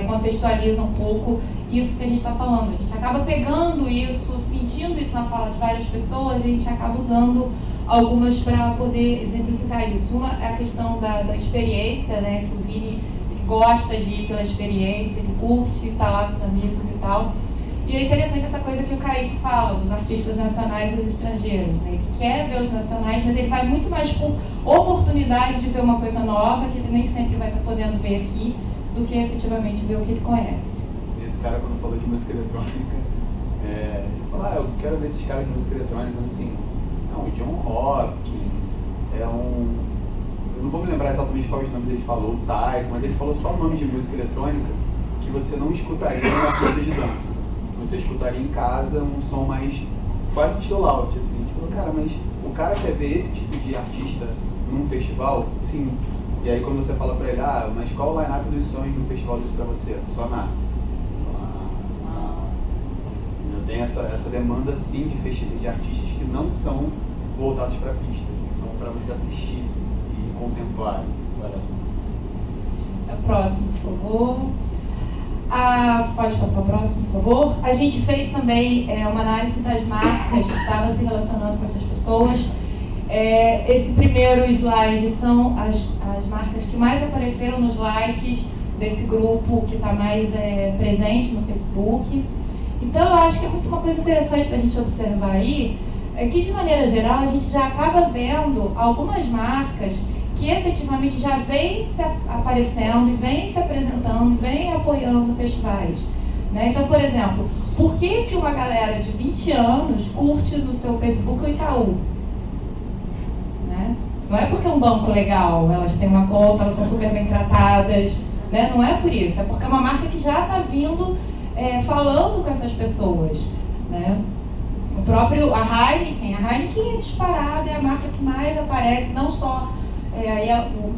contextualizam um pouco isso que a gente está falando. A gente acaba pegando isso, sentindo isso na fala de várias pessoas e a gente acaba usando algumas para poder exemplificar isso. Uma é a questão da experiência, né, que o Vini gosta de ir pela experiência, ele curte estar lá com os amigos e tal. E é interessante essa coisa que o Kaique fala, dos artistas nacionais e os estrangeiros, né? Ele quer ver os nacionais, mas ele vai muito mais por oportunidade de ver uma coisa nova, que ele nem sempre vai estar podendo ver aqui, do que efetivamente ver o que ele conhece. Esse cara, quando falou de música eletrônica, ele falou, eu quero ver esses caras de música eletrônica, assim, o John Hopkins, eu não vou me lembrar exatamente quais nomes ele falou, o Taiko, mas ele falou só nome de música eletrônica que você não escutaria numa pista de dança. Que você escutaria em casa um som mais quase chill out, assim. Tipo, cara, mas o cara quer ver esse tipo de artista num festival? Sim. E aí quando você fala pra ele, mas qual o line-up dos sonhos do festival disso pra você? Só nada. Tem essa demanda sim de artistas que não são voltados para a pista, que são para você assistir e contemplar. É o próximo, por favor. Pode passar o próximo, por favor. A gente fez também uma análise das marcas que estavam se relacionando com essas pessoas. Esse primeiro slide são as marcas que mais apareceram nos likes desse grupo que está mais presente no Facebook. Então, eu acho que é muito uma coisa interessante da gente observar aí, é que, de maneira geral, a gente já acaba vendo algumas marcas que efetivamente já vêm se aparecendo, e vêm se apresentando, e vêm apoiando festivais. Né? Então, por exemplo, por que uma galera de 20 anos curte no seu Facebook o Itaú? Né? Não é porque é um banco legal, elas têm uma conta, elas são super bem tratadas, né? Não é por isso, é porque é uma marca que já está vindo falando com essas pessoas, né? A Heineken é disparada, é a marca que mais aparece, não só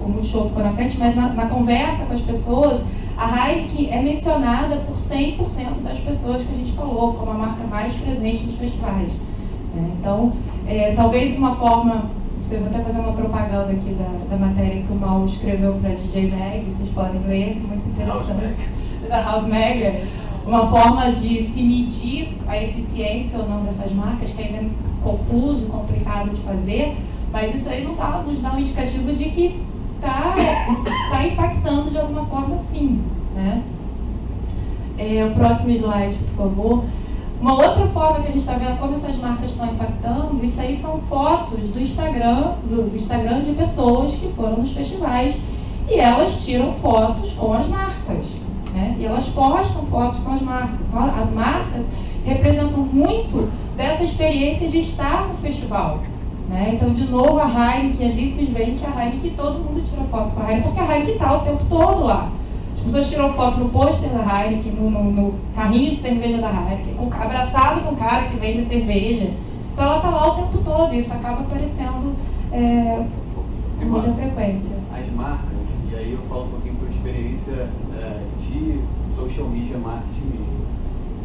o Multishow ficou na frente, mas na conversa com as pessoas, a Heineken é mencionada por 100% das pessoas que a gente falou, como a marca mais presente nos festivais. Né? Então, talvez uma forma, eu vou até fazer uma propaganda aqui da matéria que o Mal escreveu para a DJ Mag, vocês podem ler, muito interessante, da House Mag. Uma forma de se medir a eficiência ou não dessas marcas, que ainda é confuso, complicado de fazer, mas isso aí nos dá um indicativo de que está impactando de alguma forma, sim. Né? O próximo slide, por favor. Uma outra forma que a gente está vendo como essas marcas estão impactando, isso aí são fotos do Instagram de pessoas que foram nos festivais e elas tiram fotos com as marcas. Né? E elas postam fotos com as marcas. Então, as marcas representam muito dessa experiência de estar no festival. Né? Então, de novo, a Heineken, ali vocês veem que a Heineken, todo mundo tira foto com a Heineken, porque a Heineken está o tempo todo lá. As pessoas tiram foto no pôster da Heineken, no carrinho de cerveja da Heineken, abraçado com o cara que vende a cerveja. Então, ela está lá o tempo todo e isso acaba aparecendo com muita frequência. As marcas, e aí eu falo um pouquinho por experiência de social media marketing mesmo.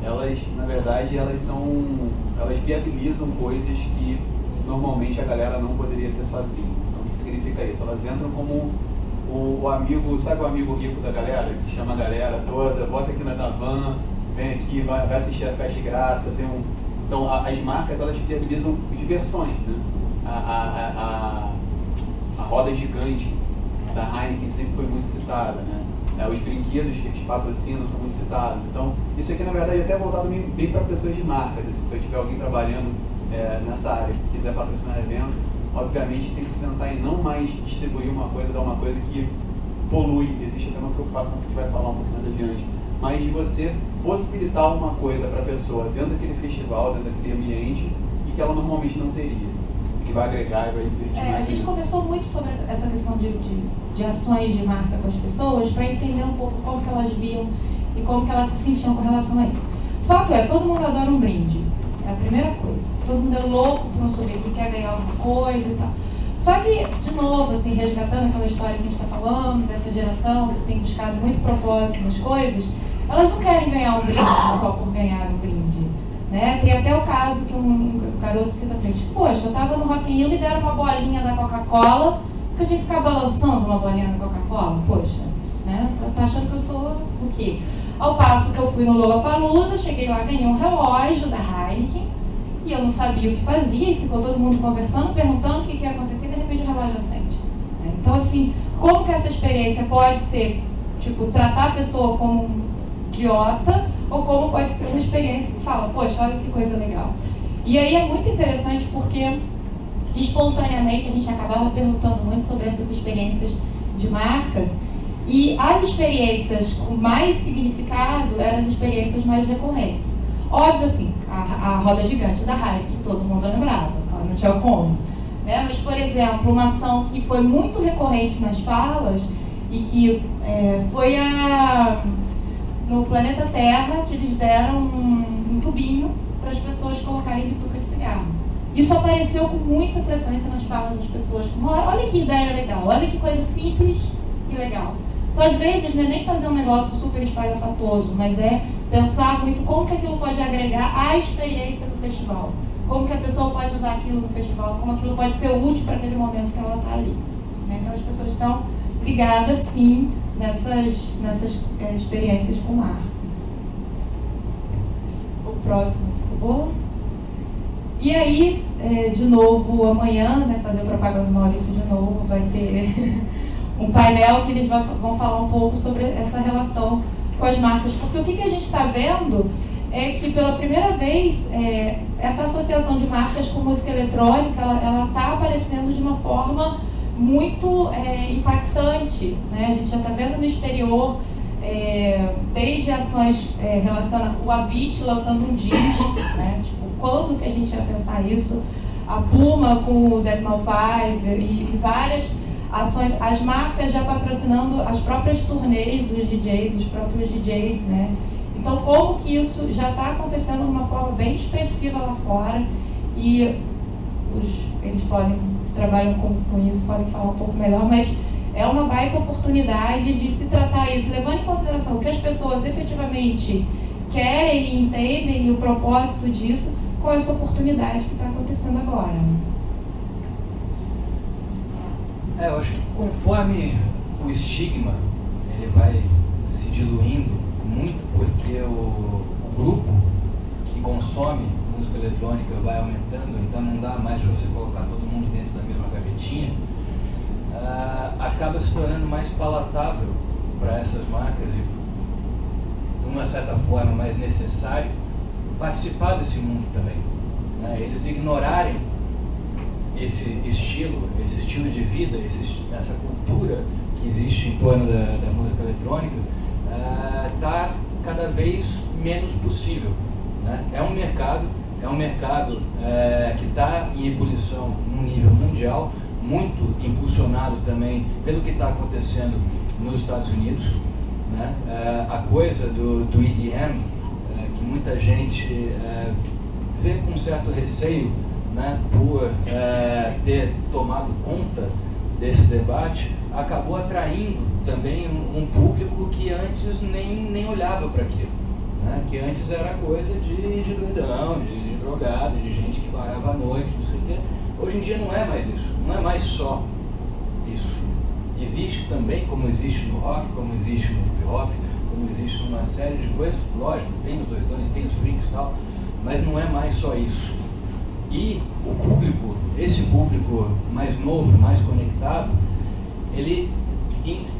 Elas, na verdade, elas viabilizam coisas que normalmente a galera não poderia ter sozinho. Então, o que significa isso? Elas entram como o amigo, sabe o amigo rico da galera, que chama a galera toda, bota aqui na van, vem aqui, vai assistir a festa de graça, Então, as marcas, elas viabilizam diversões, né? A roda gigante da Heineken sempre foi muito citada, né? Os brinquedos que eles patrocinam são muito citados. Então, isso aqui, na verdade, é até voltado bem para pessoas de marcas. Assim, se eu tiver alguém trabalhando nessa área que quiser patrocinar evento, obviamente tem que se pensar em não mais distribuir uma coisa, dar uma coisa que polui. Existe até uma preocupação que a gente vai falar um pouco mais adiante. Mas de você possibilitar uma coisa para a pessoa dentro daquele festival, dentro daquele ambiente, e que ela normalmente não teria. Que vai agregar e vai divertir mais. A gente conversou muito sobre essa questão de ações de marca com as pessoas para entender um pouco como que elas viam e como que elas se sentiam com relação a isso. Fato é, todo mundo adora um brinde. É a primeira coisa. Todo mundo é louco por um souvenir, quer ganhar alguma coisa e tal. Só que, de novo, assim, resgatando aquela história que a gente está falando, dessa geração que tem buscado muito propósito nas coisas, elas não querem ganhar um brinde só por ganhar um brinde. Né? Tem até o caso que um garoto cita frente, poxa, eu estava no Rock in Rio, me deram uma bolinha da Coca-Cola, porque eu tinha que ficar balançando uma bolinha da Coca-Cola, poxa, né? Tá achando que eu sou o quê? Ao passo que eu fui no Lollapalooza, cheguei lá, ganhei um relógio da Heineken, e eu não sabia o que fazia, e ficou todo mundo conversando, perguntando o que ia acontecer, e de repente o relógio acende. Né? Então, assim, como que essa experiência pode ser, tipo, tratar a pessoa como um idiota, ou como pode ser uma experiência que fala, poxa, olha que coisa legal. E aí é muito interessante porque, espontaneamente, a gente acabava perguntando muito sobre essas experiências de marcas, e as experiências com mais significado eram as experiências mais recorrentes. Óbvio, assim, a roda gigante da Heineken, todo mundo lembrava, ela não tinha como. Né? Mas, por exemplo, uma ação que foi muito recorrente nas falas, e que foi no planeta Terra, que eles deram um tubinho para as pessoas colocarem bituca de cigarro. Isso apareceu com muita frequência nas falas das pessoas, como, olha que ideia legal, olha que coisa simples e legal. Então, às vezes, não é nem fazer um negócio super espalhafatoso, mas é pensar muito como que aquilo pode agregar à experiência do festival. Como que a pessoa pode usar aquilo no festival, como aquilo pode ser útil para aquele momento que ela está ali. Né? Então, as pessoas estão ligadas, sim, nessas experiências com marca. O próximo, por favor. E aí, de novo, amanhã, né, fazer a propaganda do Maurício de novo, vai ter um painel que eles vão falar um pouco sobre essa relação com as marcas. Porque o que a gente está vendo é que, pela primeira vez, essa associação de marcas com música eletrônica, ela está aparecendo de uma forma muito impactante. Né? A gente já está vendo no exterior, desde ações relacionadas, o Avicii lançando um disco, né? Tipo, quando que a gente ia pensar isso? A Puma com o Deadmau5 e várias ações, as marcas já patrocinando as próprias turnês dos DJs, os próprios DJs, né? Então, como que isso já está acontecendo de uma forma bem expressiva lá fora, e eles trabalham com isso, podem falar um pouco melhor, mas é uma baita oportunidade de se tratar isso, levando em consideração o que as pessoas efetivamente querem e entendem, e o propósito disso, qual é essa oportunidade que está acontecendo agora. Eu acho que conforme o estigma ele vai se diluindo muito, porque o grupo que consome música eletrônica vai aumentando, então não dá mais para você colocar todo mundo dentro da mesma gavetinha, acaba se tornando mais palatável para essas marcas e, de uma certa forma, mais necessário participar desse mundo também. Né? Eles ignorarem esse estilo de vida, essa cultura que existe em torno da música eletrônica, está cada vez menos possível. Né? É um mercado que está em ebulição num nível mundial, muito impulsionado também pelo que está acontecendo nos Estados Unidos. Né? A coisa do EDM, que muita gente vê com certo receio, né, por ter tomado conta desse debate, acabou atraindo também um público que antes nem olhava para aquilo, né? Que antes era coisa de doidão, de drogado, de gente que parava à noite, não sei o quê. Hoje em dia não é mais isso, não é mais só isso. Existe também, como existe no rock, como existe no hip hop, como existe numa série de coisas, lógico, tem os doidões, tem os freaks e tal, mas não é mais só isso. E o público, esse público mais novo, mais conectado, ele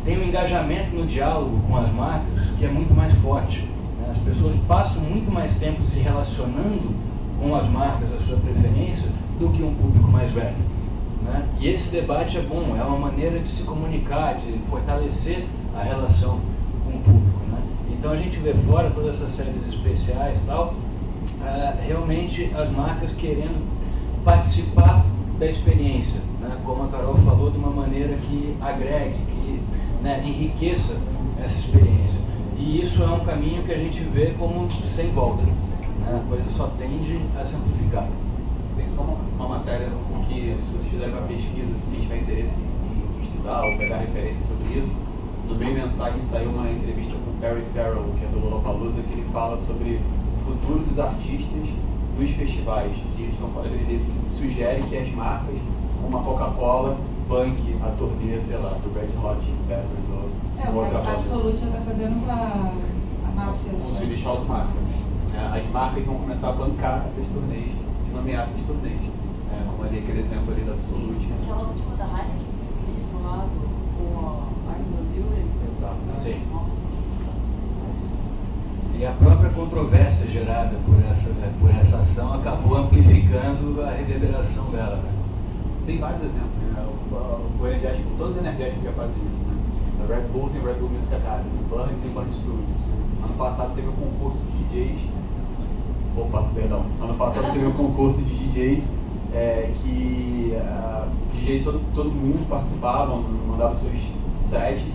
tem um engajamento no diálogo com as marcas que é muito mais forte, né? As pessoas passam muito mais tempo se relacionando com as marcas da sua preferência do que um público mais velho, né? E esse debate é bom, é uma maneira de se comunicar, de fortalecer a relação com o público, né? Então a gente vê fora todas essas séries especiais e tal, realmente as marcas querendo participar da experiência, né? Como a Carol falou, de uma maneira que agregue, que, né, enriqueça essa experiência. E isso é um caminho que a gente vê como sem volta, né? A coisa só tende a se amplificar. Tem só uma matéria que, se vocês fizerem uma pesquisa, se quem tiver interesse em estudar ou pegar referência sobre isso, no meio mensagem saiu uma entrevista com o Perry Farrell, que é do Lollapalooza, que ele fala sobre o futuro dos artistas dos festivais. E ele sugere que as marcas, como a Coca-Cola, banque a turnê, sei lá, do Red Hot Chili Peppers ou outra coisa. A Absolute já está fazendo a máfia. Com o Swedish House Mafia. As marcas vão começar a bancar essas turnês e nomear essas turnês. Como ali aquele exemplo ali da Absolute. Aquela última da Heineken, que do lado com a Arnold Beauty. Exato. Sim. E a própria controvérsia gerada por essa ação acabou amplificando a reverberação dela, né? Tem vários exemplos, né? O energético, todos os energéticos já fazem isso, né? A Red Bull tem o Red Bull Music Academy, o Burn tem o Burn Studios. Ano passado teve um concurso de DJs. Ano passado teve um concurso de DJs que DJs todo mundo participavam, mandavam seus sets,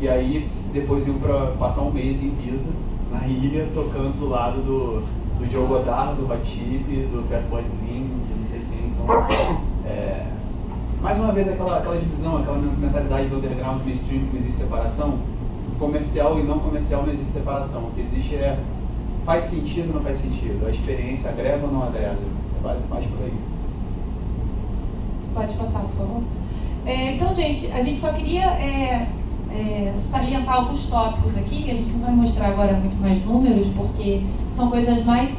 e aí depois iam para passar um mês em Ibiza, na ilha, tocando do lado do Joe Godard, do Hot Chip, do Fatboy Slim, de não sei quem. Então, mais uma vez aquela divisão, aquela mentalidade do underground mainstream, que não existe separação. Comercial e não comercial não existe separação. O que existe faz sentido ou não faz sentido? A experiência agrega ou não agrega? É mais por aí. Pode passar, por favor. Então, gente, a gente só queria salientar alguns tópicos aqui. A gente não vai mostrar agora muito mais números, porque são coisas mais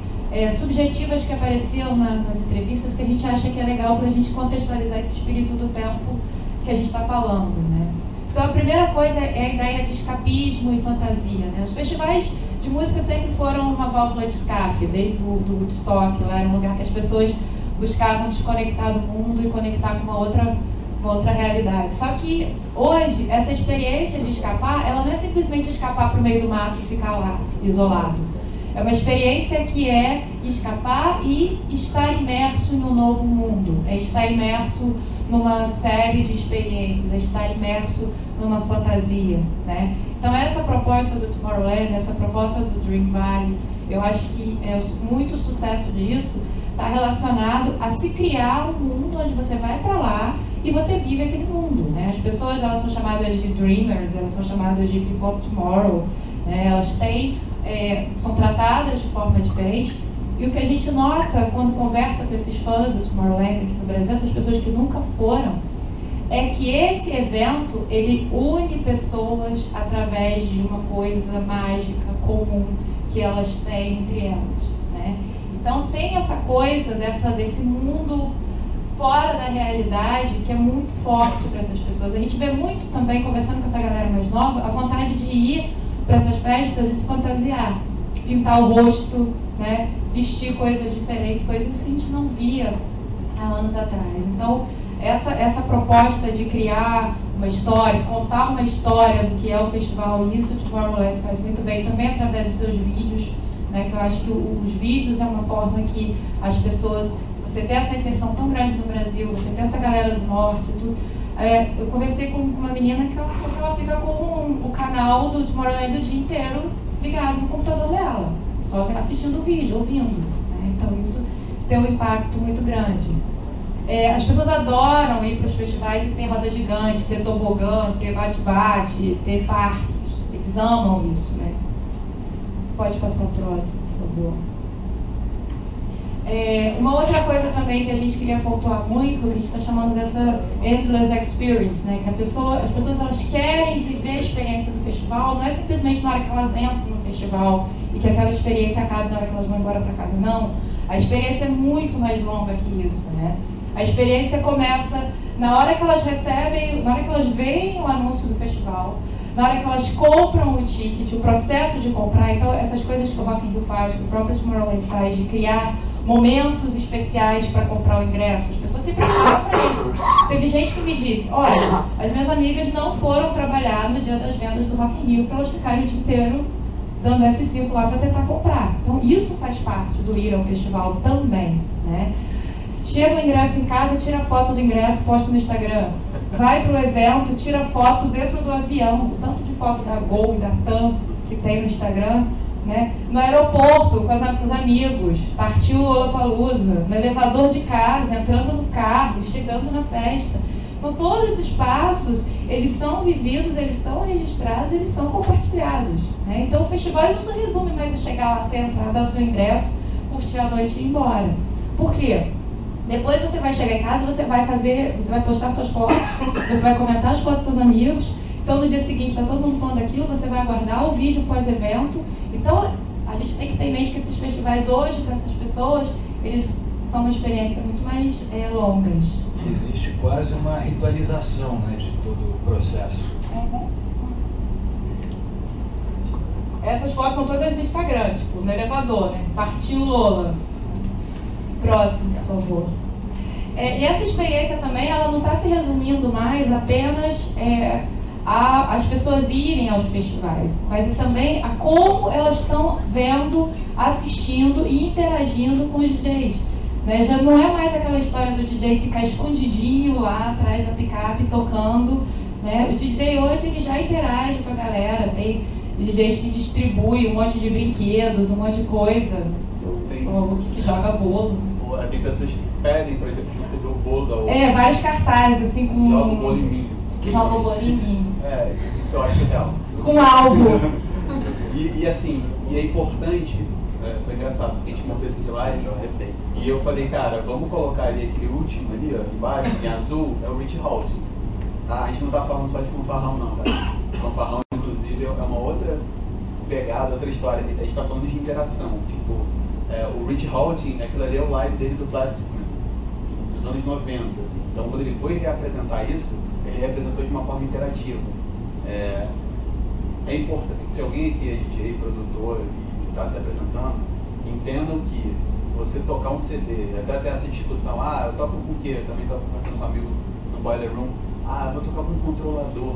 subjetivas que apareceram nas entrevistas, que a gente acha que é legal para a gente contextualizar esse espírito do tempo que a gente está falando, né? Então, a primeira coisa é a ideia de escapismo e fantasia, né? Os festivais de música sempre foram uma válvula de escape, desde o Woodstock, lá era um lugar que as pessoas buscavam desconectar do mundo e conectar com uma outra realidade. Só que hoje, essa experiência de escapar, ela não é simplesmente escapar para o meio do mato e ficar lá, isolado. É uma experiência que é escapar e estar imerso em um novo mundo, é estar imerso numa série de experiências, é estar imerso numa fantasia, né? Então essa proposta do Tomorrowland, essa proposta do Dream Valley, eu acho que muito sucesso disso está relacionado a se criar um mundo onde você vai para lá e você vive aquele mundo, né? As pessoas, elas são chamadas de dreamers, elas são chamadas de people of tomorrow, né? Elas são tratadas de forma diferente. E o que a gente nota quando conversa com esses fãs do Tomorrowland aqui no Brasil, essas pessoas que nunca foram, é que esse evento, ele une pessoas através de uma coisa mágica, comum, que elas têm entre elas, né? Então tem essa coisa desse mundo fora da realidade que é muito forte para essas pessoas. A gente vê muito também, conversando com essa galera mais nova, a vontade de ir para essas festas e se fantasiar, pintar o rosto, né? Vestir coisas diferentes, coisas que a gente não via há anos atrás. Então, essa proposta de criar uma história, contar uma história do que é o festival, isso o Tomorrowland faz muito bem, também através dos seus vídeos, né? Que eu acho que os vídeos é uma forma que as pessoas, você tem essa inserção tão grande no Brasil, você tem essa galera do norte, tudo. Eu conversei com uma menina que ela fica com o canal do Tomorrowland o dia inteiro ligado no computador dela, só assistindo o vídeo, ouvindo, né? Então isso tem um impacto muito grande. As pessoas adoram ir para os festivais e ter roda gigante, ter tobogã, ter bate-bate, ter parques. Eles amam isso, né? Pode passar o próximo, por favor. Uma outra coisa também que a gente queria pontuar muito, que a gente está chamando dessa endless experience, né? Que as pessoas elas querem viver a experiência do festival, não é simplesmente na hora que elas entram no festival e que aquela experiência acabe na hora que elas vão embora para casa, não. A experiência é muito mais longa que isso, né? A experiência começa na hora que elas recebem, na hora que elas veem o anúncio do festival, na hora que elas compram o ticket, o processo de comprar. Então, essas coisas que o Rock in Rio faz, que o próprio Tomorrowland faz, de criar momentos especiais para comprar o ingresso, as pessoas se preparam para isso. Teve gente que me disse, olha, as minhas amigas não foram trabalhar no dia das vendas do Rock in Rio para elas ficarem o dia inteiro dando F5 lá para tentar comprar. Então, isso faz parte do ir ao festival também, né? Chega o ingresso em casa, tira foto do ingresso, posta no Instagram. Vai para o evento, tira foto dentro do avião, o tanto de foto da Gol e da TAM que tem no Instagram, né? No aeroporto, com os amigos, partiu o Lollapalooza, no elevador de casa, entrando no carro, chegando na festa. Então, todos esses passos, eles são vividos, eles são registrados, eles são compartilhados, né? Então, o festival não se resume mais a chegar lá, você entrar, dar o seu ingresso, curtir a noite e ir embora. Por quê? Depois você vai chegar em casa, você vai postar suas fotos, você vai comentar as fotos dos seus amigos. Então, no dia seguinte, está todo mundo falando daquilo, você vai aguardar o vídeo pós-evento. Então, a gente tem que ter em mente que esses festivais hoje, para essas pessoas, eles são uma experiência muito mais longas. Existe quase uma ritualização, né, de todo o processo. Essas fotos são todas do Instagram, tipo, no elevador, né? Partiu Lola. Próximo, por favor. E essa experiência também, ela não está se resumindo mais apenas as pessoas irem aos festivais, mas também a como elas estão vendo, assistindo e interagindo com os DJs. Né? Já não é mais aquela história do DJ ficar escondidinho lá atrás da picape tocando. Né? O DJ hoje ele já interage com a galera, tem DJs que distribuem um monte de brinquedos, um monte de coisa. O que joga bolo. Tem pessoas que pedem, por exemplo, receber o bolo da outra. Vários cartazes, assim, com... Joga o bolo em mim. Joga o bolo em mim. Isso eu acho real. Com alvo. e assim, e é importante, foi engraçado, porque a gente montou esse slide, e eu falei, cara, vamos colocar ali aquele último ali, ó, embaixo, em azul, é o Rich Houghton. Tá? A gente não tá falando só de fanfarrão não, tá? Fanfarrão, inclusive, é uma outra pegada, outra história. A gente tá falando de interação, tipo... o Rich Houghton, aquilo ali é o live dele do Plastic Man, dos anos 90. Assim. Então, quando ele foi reapresentar isso, ele reapresentou de uma forma interativa. É importante que se alguém aqui é DJ, produtor e está se apresentando, entendam que você tocar um CD, até essa discussão, eu toco com o quê? Eu também estava conversando com um amigo no Boiler Room, eu vou tocar com um controlador.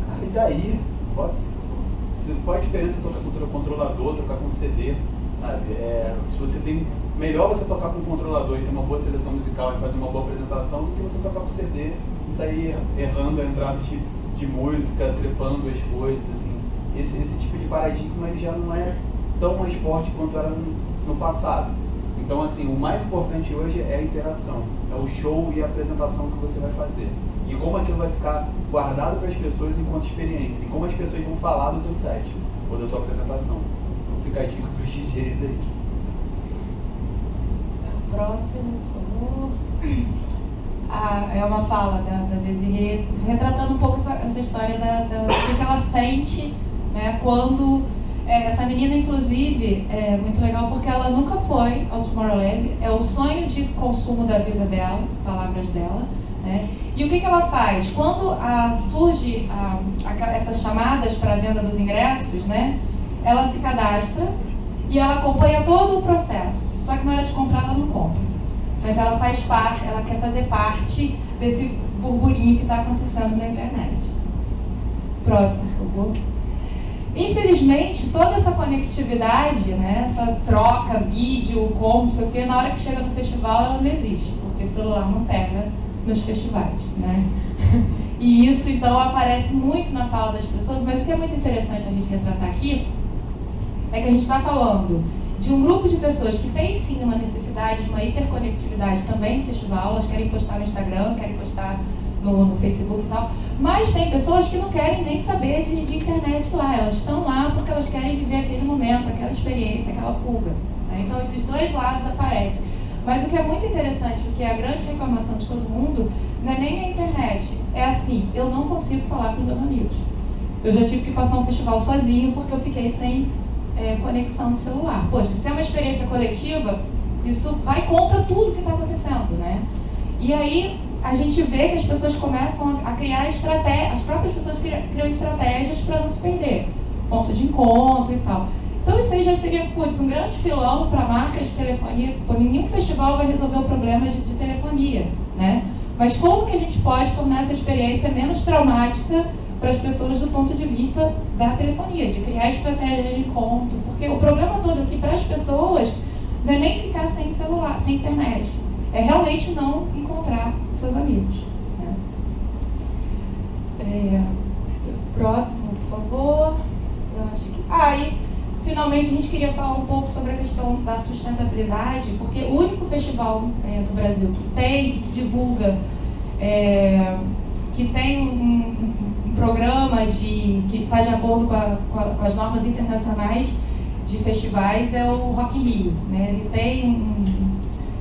Cara, e daí? Qual a diferença de tocar com um controlador, tocar com um CD? Sabe? Se você tem, melhor você tocar com um controlador e ter uma boa seleção musical e fazer uma boa apresentação do que você tocar com CD e sair errando a entrada de música, trepando as coisas, assim. Esse tipo de paradigma ele já não é tão mais forte quanto era no passado. Então, assim, o mais importante hoje é a interação, é o show e a apresentação que você vai fazer. E como aquilo vai ficar guardado para as pessoas enquanto experiência, e como as pessoas vão falar do teu set ou da tua apresentação. Fica a dica para os DJs aí. Próximo, por favor. É uma fala da Desirê, retratando um pouco essa história do que ela sente, né, quando... essa menina, inclusive, é muito legal porque ela nunca foi ao Tomorrowland, é o sonho de consumo da vida dela, palavras dela, né? E o que ela faz? Quando surge essas chamadas para a venda dos ingressos, né? Ela se cadastra e ela acompanha todo o processo. Só que na hora de comprar ela não compra. Mas ela faz parte, ela quer fazer parte desse burburinho que está acontecendo na internet. Próximo, por favor. Infelizmente, toda essa conectividade, né, essa troca, vídeo, como, não sei o quê, na hora que chega no festival ela não existe, porque o celular não pega nos festivais, né? E isso, então, aparece muito na fala das pessoas, mas o que é muito interessante a gente retratar aqui é que a gente está falando de um grupo de pessoas que tem sim uma necessidade de uma hiperconectividade também no festival, elas querem postar no Instagram, querem postar no Facebook e tal, mas tem pessoas que não querem nem saber de internet lá, elas estão lá porque elas querem viver aquele momento, aquela experiência, aquela fuga, né? Então esses dois lados aparecem. Mas o que é muito interessante, o que é a grande reclamação de todo mundo, não é nem a internet, é assim, eu não consigo falar com meus amigos. Eu já tive que passar um festival sozinho porque eu fiquei sem conexão no celular. Poxa, se é uma experiência coletiva, isso vai contra tudo que está acontecendo, né? E aí a gente vê que as pessoas começam a criar estratégias, as próprias pessoas criam estratégias para não se perder, ponto de encontro e tal. Então isso aí já seria, putz, um grande filão para marcas de telefonia, porque nenhum festival vai resolver o problema de telefonia, né? Mas como que a gente pode tornar essa experiência menos traumática para as pessoas do ponto de vista da telefonia, de criar estratégias de encontro, porque o problema todo aqui para as pessoas não é nem ficar sem celular, sem internet, é realmente não encontrar seus amigos, né? Próximo, por favor. Eu acho que... e finalmente a gente queria falar um pouco sobre a questão da sustentabilidade, porque o único festival no Brasil que tem e que divulga, que tem um programa que está de acordo com as normas internacionais de festivais é o Rock in Rio, né?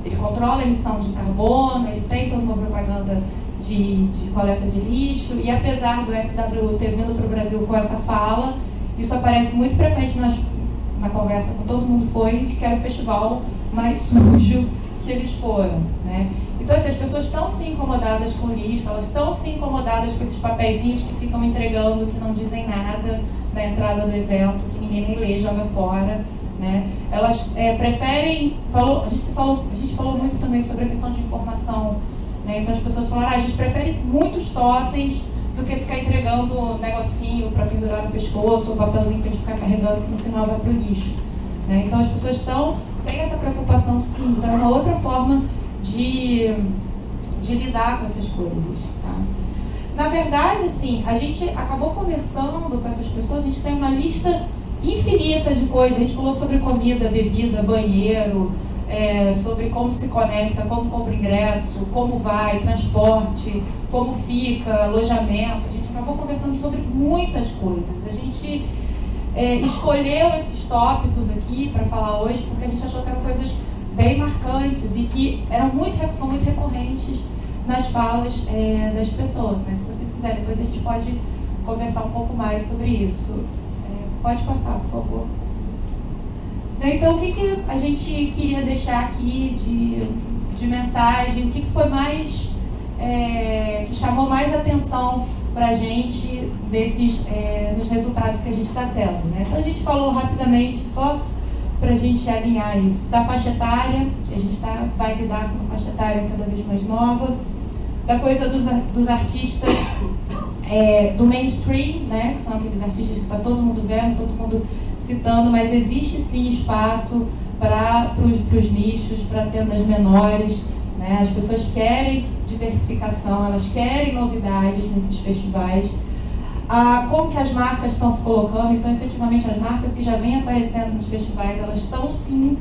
Ele controla a emissão de carbono, ele tem toda uma propaganda de coleta de lixo, e apesar do SWU ter vindo para o Brasil com essa fala, isso aparece muito frequente na conversa com todo mundo de que era o festival mais sujo que eles foram, né? Então, assim, as pessoas estão sim incomodadas com o lixo, elas estão sim incomodadas com esses papeizinhos que ficam entregando, que não dizem nada na entrada do evento, que ninguém nem lê, joga fora, né? Elas preferem, a gente falou muito também sobre a questão de informação, né? Então as pessoas falaram, a gente prefere muitos totens do que ficar entregando um negocinho para pendurar no pescoço, ou papelzinho para a gente ficar carregando que no final vai para o lixo, né? Então as pessoas têm essa preocupação sim, então é uma outra forma de lidar com essas coisas, tá? Na verdade, assim, a gente acabou conversando com essas pessoas, a gente tem uma lista infinita de coisas, a gente falou sobre comida, bebida, banheiro, sobre como se conecta, como compra ingresso, como vai, transporte, como fica, alojamento, a gente acabou conversando sobre muitas coisas. A gente escolheu esses tópicos aqui para falar hoje porque a gente achou que eram coisas bem marcantes e que são muito recorrentes nas falas das pessoas, né? Se vocês quiserem, depois a gente pode conversar um pouco mais sobre isso. Pode passar, por favor. Então, o que a gente queria deixar aqui de mensagem, o que foi mais, que chamou mais atenção para a gente nos resultados que a gente está tendo, né? Então, a gente falou rapidamente, só para a gente alinhar isso, da faixa etária, que a gente vai lidar com uma faixa etária cada vez mais nova, da coisa dos artistas do mainstream, né, que são aqueles artistas que está todo mundo vendo, todo mundo citando, mas existe sim espaço para os nichos, para tendas menores, né? As pessoas querem diversificação, elas querem novidades nesses festivais. Como que as marcas estão se colocando? Então, efetivamente, as marcas que já vêm aparecendo nos festivais, elas estão sim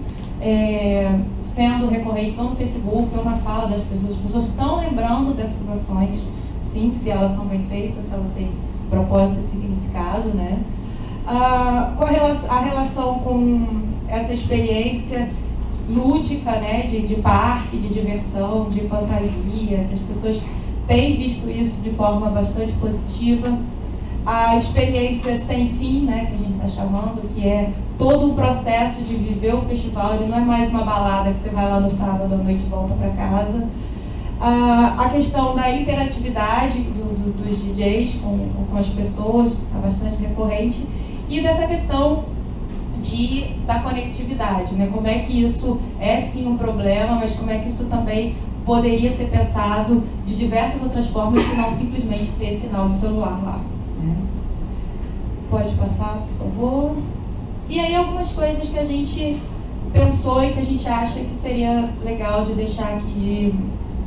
sendo recorrentes ou no Facebook ou na fala das pessoas. As pessoas estão lembrando dessas ações, sim, se elas são bem feitas, se elas têm propósito e significado, né? Com a relação com essa experiência lúdica, né, de parque, de diversão, de fantasia, as pessoas têm visto isso de forma bastante positiva. A experiência sem fim, né, que a gente está chamando, que é todo o processo de viver o festival, ele não é mais uma balada que você vai lá no sábado à noite e volta para casa. A questão da interatividade dos DJs com as pessoas, está bastante recorrente, e dessa questão da conectividade, né? Como é que isso é sim um problema, mas como é que isso também poderia ser pensado de diversas outras formas que não simplesmente ter sinal de celular lá, né? Pode passar, por favor. E aí algumas coisas que a gente pensou e que a gente acha que seria legal de deixar aqui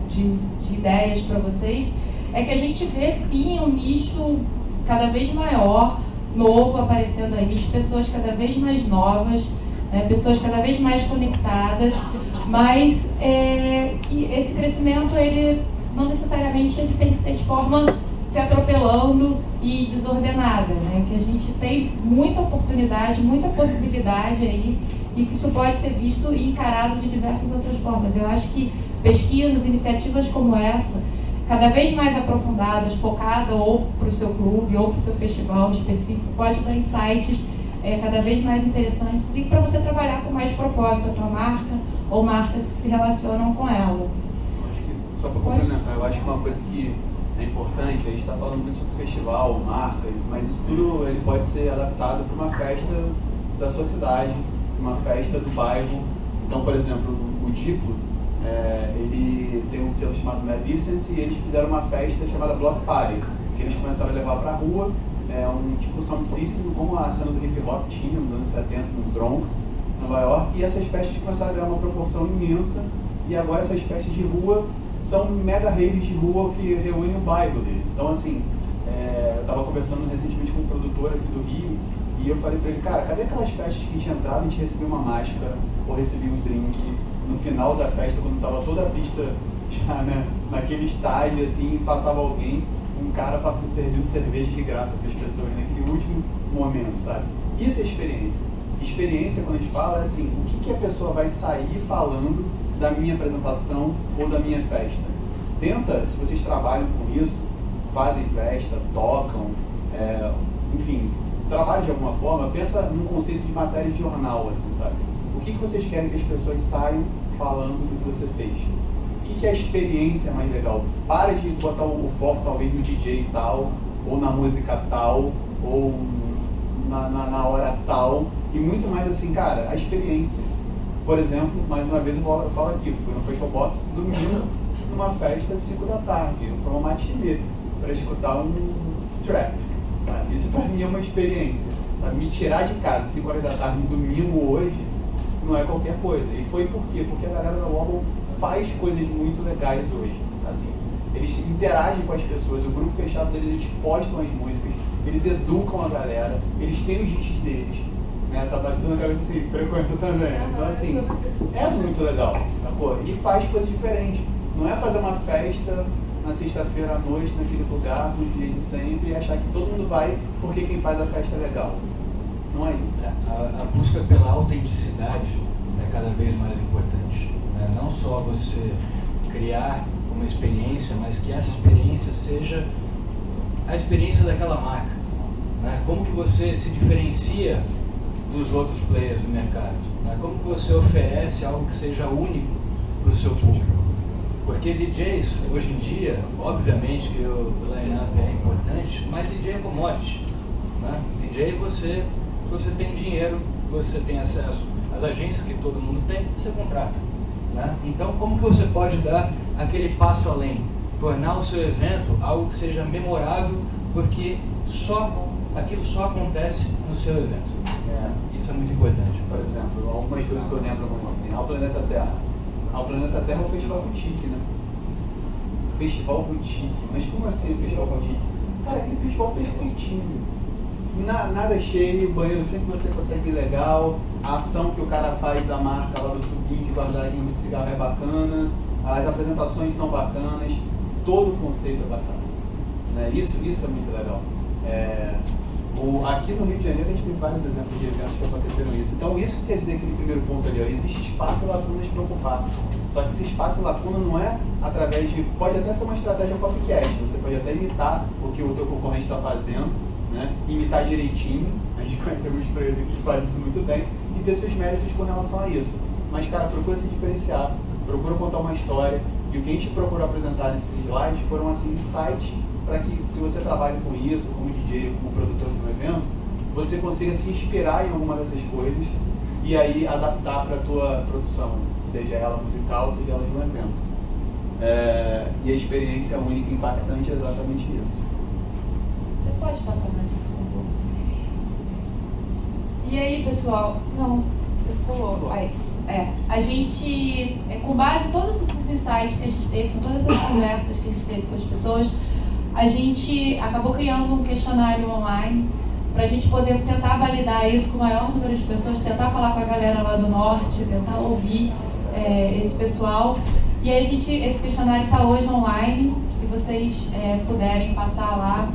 de ideias para vocês, é que a gente vê sim um nicho cada vez maior, novo, aparecendo aí, de pessoas cada vez mais novas, né? Pessoas cada vez mais conectadas, mas que esse crescimento, ele não necessariamente ele tem que ser de forma se atropelando e desordenada, né? Que a gente tem muita oportunidade, muita possibilidade aí, e que isso pode ser visto e encarado de diversas outras formas. Eu acho que pesquisas, iniciativas como essa, cada vez mais aprofundadas, focadas ou para o seu clube ou para o seu festival específico, pode dar insights cada vez mais interessantes e para você trabalhar com mais propósito a tua marca ou marcas que se relacionam com ela. Acho que, só para complementar, eu acho que uma coisa que é importante, a gente está falando muito sobre festival, marcas, mas isso tudo ele pode ser adaptado para uma festa da sua cidade, uma festa do bairro. Então, por exemplo, o Diplo, ele tem um selo chamado Medicent e eles fizeram uma festa chamada Block Party, que eles começaram a levar para a rua, um tipo sound system, como a cena do hip hop tinha nos anos 70 no Bronx, Nova York, e essas festas começaram a ganhar uma proporção imensa, e agora essas festas de rua são mega raves de rua que reúnem o bairro deles. Então, assim, eu estava conversando recentemente com um produtor aqui do Rio, e eu falei para ele, cara, cadê aquelas festas que a gente entrava e a gente recebia uma máscara, ou recebia um drink, no final da festa, quando estava toda a pista já naquele estádio, assim, passava alguém, um cara servindo cerveja de graça para as pessoas naquele último momento, sabe? Isso é experiência. Experiência, quando a gente fala, é assim, o que a pessoa vai sair falando da minha apresentação ou da minha festa. Tenta, se vocês trabalham com isso, fazem festa, tocam, enfim, trabalham de alguma forma, pensa num conceito de matéria de jornal, assim, sabe? O que vocês querem que as pessoas saiam falando do que você fez? O que é a experiência mais legal? Para de botar o foco talvez no DJ tal, ou na música tal, ou na hora tal, e muito mais assim, cara, a experiência. Por exemplo, mais uma vez eu falo aqui, fui no Festival Box domingo, numa festa às 5 da tarde, foi uma matinê, para escutar um trap. Tá? Isso para mim é uma experiência. Tá? Me tirar de casa às 5 horas da tarde no domingo hoje, não é qualquer coisa. E foi por quê? Porque a galera da Wobble faz coisas muito legais hoje. Assim, eles interagem com as pessoas, o grupo fechado deles, eles postam as músicas, eles educam a galera, eles têm os hits deles. Né? Tá parecendo a cabeça assim, frequenta também. Então, assim, é muito legal. Tá, pô? E faz coisas diferentes. Não é fazer uma festa na sexta-feira à noite, naquele lugar, no dia de sempre, e achar que todo mundo vai porque quem faz a festa é legal. Não é isso. A busca pela autenticidade é cada vez mais importante. Né? Não só você criar uma experiência, mas que essa experiência seja a experiência daquela marca. Né? Como que você se diferencia dos outros players do mercado? Né? Como que você oferece algo que seja único para o seu público? Porque DJs, hoje em dia, obviamente que o line-up é importante, mas DJ é commodity. Né? DJ, se você tem dinheiro, você tem acesso às agências que todo mundo tem, você contrata. Né? Então, como que você pode dar aquele passo além? Tornar o seu evento algo que seja memorável, porque aquilo só acontece no seu evento. Isso é muito importante. Por exemplo, algumas coisas que eu lembro, assim, ao Planeta Terra. Ao Planeta Terra é um festival boutique, né? Festival boutique. Mas como assim festival boutique? Cara, aquele festival perfeitinho. Nada cheio, o banheiro sempre você consegue ir legal, a ação que o cara faz da marca lá do tubinho de guardadinho de cigarro é bacana, as apresentações são bacanas, todo o conceito é bacana. Né? Isso é muito legal. Aqui no Rio de Janeiro a gente tem vários exemplos de eventos que aconteceram isso. Então isso quer dizer que no primeiro ponto ali, ó, existe espaço e lacunas para ocupar. Só que esse espaço e lacuna não é através de... Pode até ser uma estratégia copycat, você pode até imitar o que o teu concorrente está fazendo, né? Imitar direitinho, a gente conhece alguns players aqui que fazem isso muito bem, e ter seus méritos com relação a isso. Mas, cara, procura se diferenciar, procura contar uma história, e o que a gente procurou apresentar nesses slides foram, assim, insights para que, se você trabalha com isso, como DJ, como produtor de um evento, você consiga se inspirar em alguma dessas coisas e aí adaptar para a tua produção, seja ela musical, seja ela de um evento. E a experiência única e impactante é exatamente isso. Você pode passar mais, por favor? E aí, pessoal? Não, você falou. A gente, com base em todos esses insights que a gente teve, com todas essas conversas que a gente teve com as pessoas, a gente acabou criando um questionário online para a gente poder tentar validar isso com o maior número de pessoas, tentar falar com a galera lá do norte, tentar ouvir esse pessoal. E aí esse questionário está hoje online, se vocês puderem passar lá,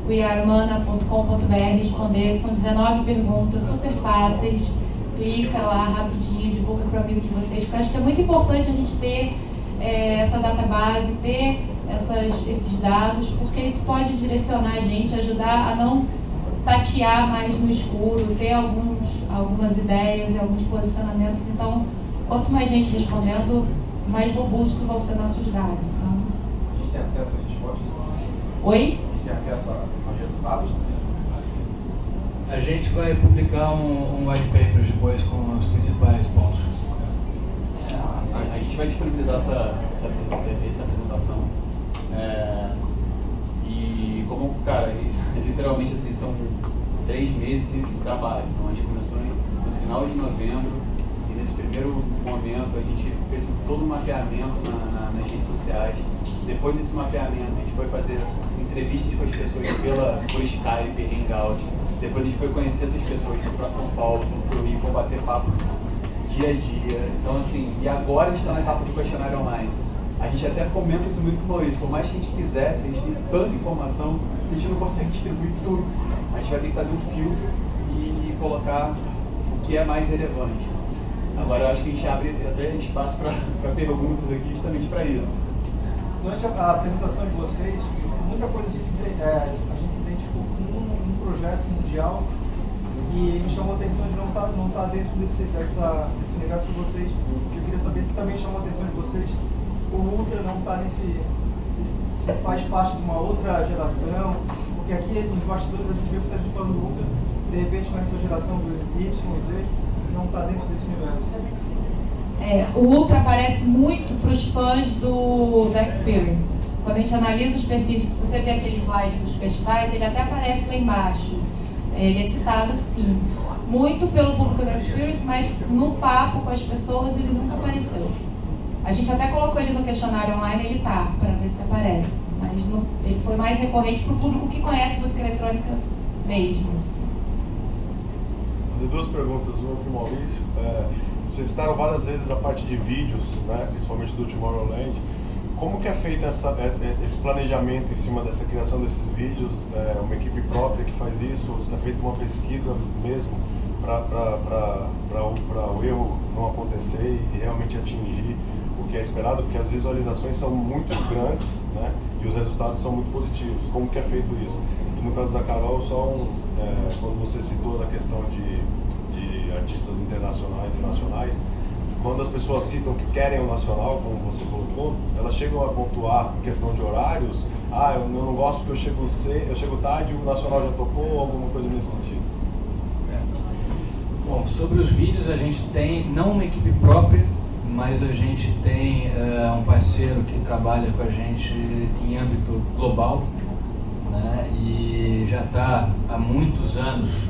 wearemana.com.br, responder, são 19 perguntas super fáceis, clica lá rapidinho, divulga para o amigo de vocês, porque eu acho que é muito importante a gente ter essa database, ter esses dados, porque isso pode direcionar a gente, ajudar a não tatear mais no escuro, ter algumas ideias e alguns posicionamentos. Então, quanto mais gente respondendo, mais robusto vão ser nossos dados. Então, a gente tem acesso a respostas? Oi? A gente tem acesso aos resultados? A gente vai publicar um white paper depois com os principais pontos. A gente vai disponibilizar essa apresentação. E como, cara, literalmente assim, são 3 meses de trabalho. Então a gente começou no final de novembro e nesse primeiro momento a gente fez todo um mapeamento nas redes sociais. Depois desse mapeamento a gente foi fazer entrevistas com as pessoas por Skype, Hangout. Depois a gente foi conhecer essas pessoas, foi para São Paulo, foi para o Rio, foi bater papo dia a dia. Então assim, e agora a gente está na etapa do questionário online. A gente até comenta isso muito com o Maurício, por mais que a gente quisesse, a gente tem tanta informação que a gente não consegue distribuir tudo. A gente vai ter que fazer um filtro e colocar o que é mais relevante. Agora eu acho que a gente abre até espaço para perguntas aqui justamente para isso. Durante a apresentação de vocês, muita coisa a gente se identificou com um projeto mundial e me chamou a atenção de não estar dentro desse universo de vocês. Eu queria saber se também chamou a atenção de vocês o Ultra não está se faz parte de uma outra geração, porque aqui nos bastidores a gente vê muita gente falando do Ultra, de repente nessa geração do Y, Z, não está dentro desse universo. O Ultra aparece muito para os fãs da Experience. Quando a gente analisa os perfis, se você vê aquele slide dos festivais, ele até aparece lá embaixo. Ele é citado sim, muito pelo público da Experience, mas no papo com as pessoas ele nunca apareceu. A gente até colocou ele no questionário online, ele tá, para ver se aparece. Mas ele foi mais recorrente para o público que conhece música eletrônica mesmo. Tem 2 perguntas, uma para o Maurício. Vocês citaram várias vezes a parte de vídeos, né, principalmente do Tomorrowland. Como que é feito esse planejamento em cima dessa criação desses vídeos? Uma equipe própria que faz isso? Ou está feita uma pesquisa mesmo para o erro não acontecer e realmente atingir o que é esperado? Porque as visualizações são muito grandes, né, e os resultados são muito positivos. Como que é feito isso? E no caso da Carol, quando você citou da questão de artistas internacionais e nacionais, quando as pessoas citam que querem o nacional, como você colocou, elas chegam a pontuar questão de horários. Eu não gosto porque eu chego tarde e o nacional já tocou, alguma coisa nesse sentido. Bom, sobre os vídeos a gente tem, não uma equipe própria, mas a gente tem um parceiro que trabalha com a gente em âmbito global, né, e já está há muitos anos,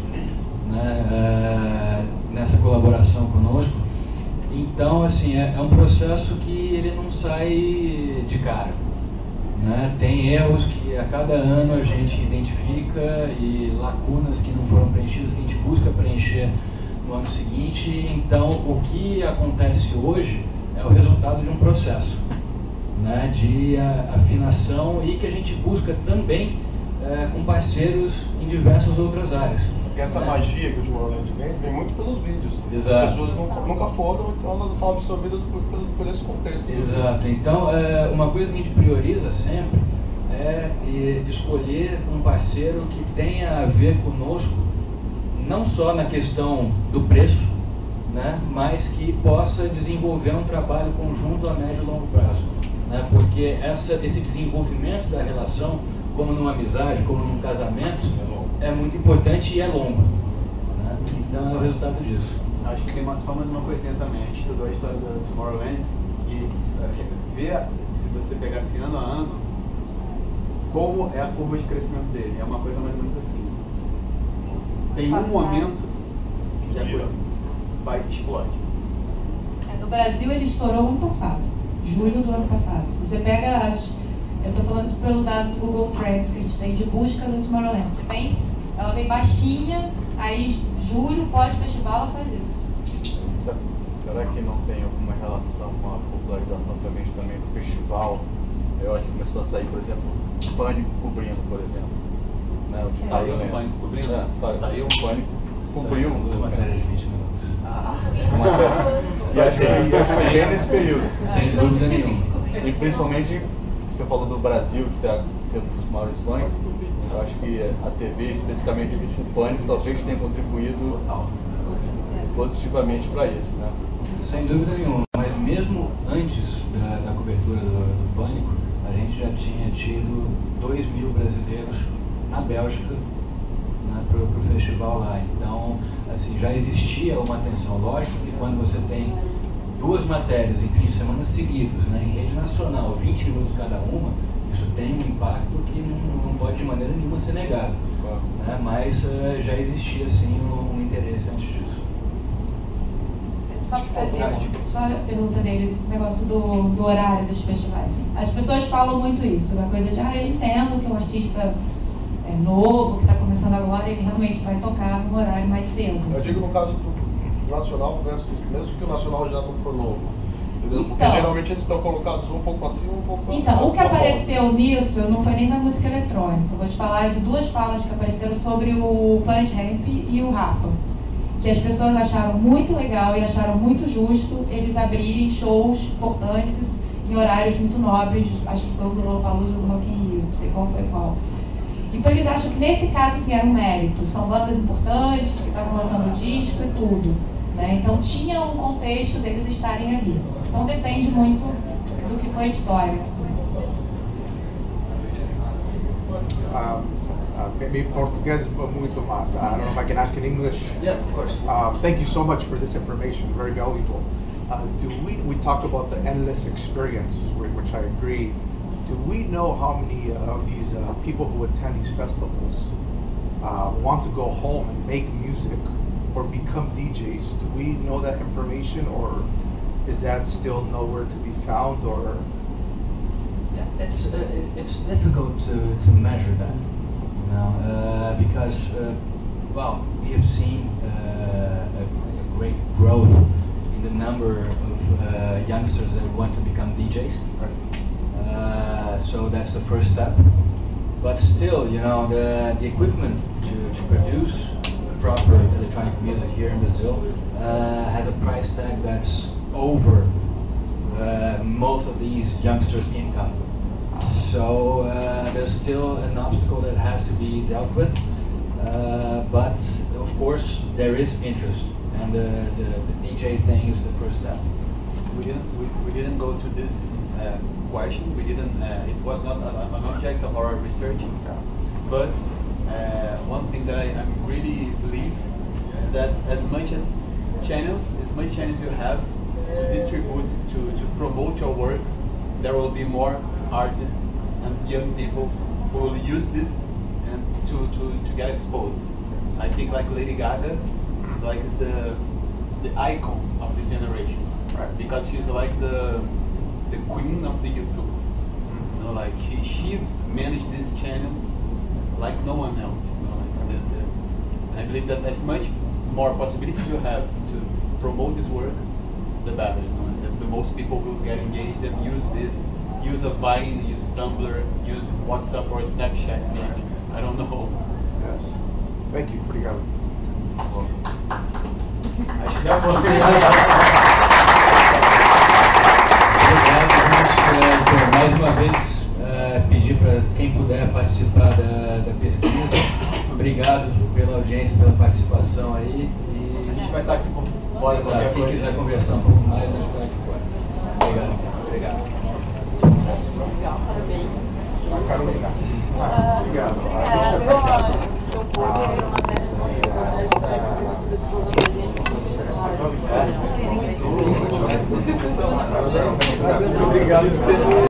né, nessa colaboração conosco. Então, assim, é um processo que ele não sai de cara, né? Tem erros que a cada ano a gente identifica e lacunas que não foram preenchidas que a gente busca preencher no ano seguinte. Então, o que acontece hoje é o resultado de um processo, né, de afinação e que a gente busca também com parceiros em diversas outras áreas. Porque essa magia que o Tomorrowland vem muito pelos vídeos. Exato. As pessoas nunca foram, então elas são absorvidas por esse contexto. Exato. Então, uma coisa que a gente prioriza sempre é escolher um parceiro que tenha a ver conosco, não só na questão do preço, né, mas que possa desenvolver um trabalho conjunto a médio e longo prazo, né, porque esse desenvolvimento da relação, como numa amizade, como num casamento, é muito importante e é longo, né? Então é o resultado disso. Acho que tem só mais uma coisinha também. A gente estudou a história do Tomorrowland e ver, se você pegar assim ano a ano, como é a curva de crescimento dele. É uma coisa mais ou menos assim. Tem um momento que a coisa vai explode. No Brasil ele estourou ano passado, julho do ano passado. Você pega eu estou falando pelo dado do Google Trends que a gente tem de busca do Tomorrowland. Você tem Ela vem baixinha, aí julho, pós-festival, ela faz isso. Será que não tem alguma relação com a popularização também do festival? Eu acho que começou a sair, por exemplo, Pânico cobrindo, por exemplo. Né? O que Saiu né? um Pânico cobrindo? Saiu um Pânico cobriu. Duas matérias de 20 minutos. E acho que bem nesse período. Sem dúvida nenhuma. E principalmente, você falou do Brasil, que está sendo um dos maiores fãs. Eu acho que a TV, especificamente o Pânico, talvez tenha contribuído positivamente para isso, né? Sem dúvida nenhuma, mas mesmo antes da cobertura do Pânico, a gente já tinha tido 2.000 brasileiros na Bélgica, né, para o festival lá. Então, assim, já existia uma atenção. Lógico que quando você tem duas matérias em fim de semana seguidos, né, em rede nacional, 20 minutos cada uma, isso tem um impacto que não pode de maneira nenhuma ser negado. Né, mas já existia, sim, um interesse antes disso. Só a pergunta dele, o negócio do horário dos festivais. As pessoas falam muito isso, da coisa de, eu entendo que um artista novo, que está começando agora, ele realmente vai tocar num horário mais cedo. Eu digo no caso do nacional, mesmo que o nacional já não for novo. Entendeu? Porque Então, geralmente eles estão colocados um pouco acima, um pouco então, o que apareceu nisso não foi nem da música eletrônica. Eu vou te falar de duas falas que apareceram sobre o Planet Hemp e o Rapa. Que as pessoas acharam muito legal e acharam muito justo eles abrirem shows importantes em horários muito nobres. Acho que foi o do Lollapalooza do Rock in Rio, não sei qual foi qual. Então eles acham que nesse caso sim era um mérito. São bandas importantes que estavam lançando disco e tudo. Né? Então tinha um contexto deles estarem ali. Então depende muito do que foi a história. Maybe Portuguese, but muito mal. I don't know if I can ask in English. Yeah, of course. Thank you so much for this information, very valuable. We talked about the endless experience, which I agree. Do we know how many of these people who attend these festivals want to go home and make music or become DJs? Do we know that information, or is that still nowhere to be found? Or it's difficult to measure that. Because we have seen a great growth in the number of youngsters that want to become DJs. So that's the first step. But still, the equipment to produce proper electronic music here in Brazil has a price tag that's over most of these youngsters' income. So there's still an obstacle that has to be dealt with, but of course there is interest, and the DJ thing is the first step. We didn't go to this question. We didn't. It was not an object of our research. But one thing that I really believe is that as much channels you have to distribute, to promote your work, there will be more artists and young people who will use this and to get exposed. I think like Lady Gaga is the icon of this generation, right? Because she's like the queen of the YouTube. Like she managed this channel like no one else. I believe that as much more possibilities you have to promote this work, the better. The most people will get engaged and use this. Use a Vine, use Tumblr, use WhatsApp or Snapchat, maybe. I don't know. yes, thank you. Obrigado. Obrigado, mais uma vez, pedir para quem puder participar da pesquisa. Obrigado pela audiência, pela participação aí. A gente vai estar aqui por fora. Quem quiser conversar um pouco mais, a gente está aqui fora. Obrigado. Obrigado. Legal, parabéns. Carolina. Obrigada.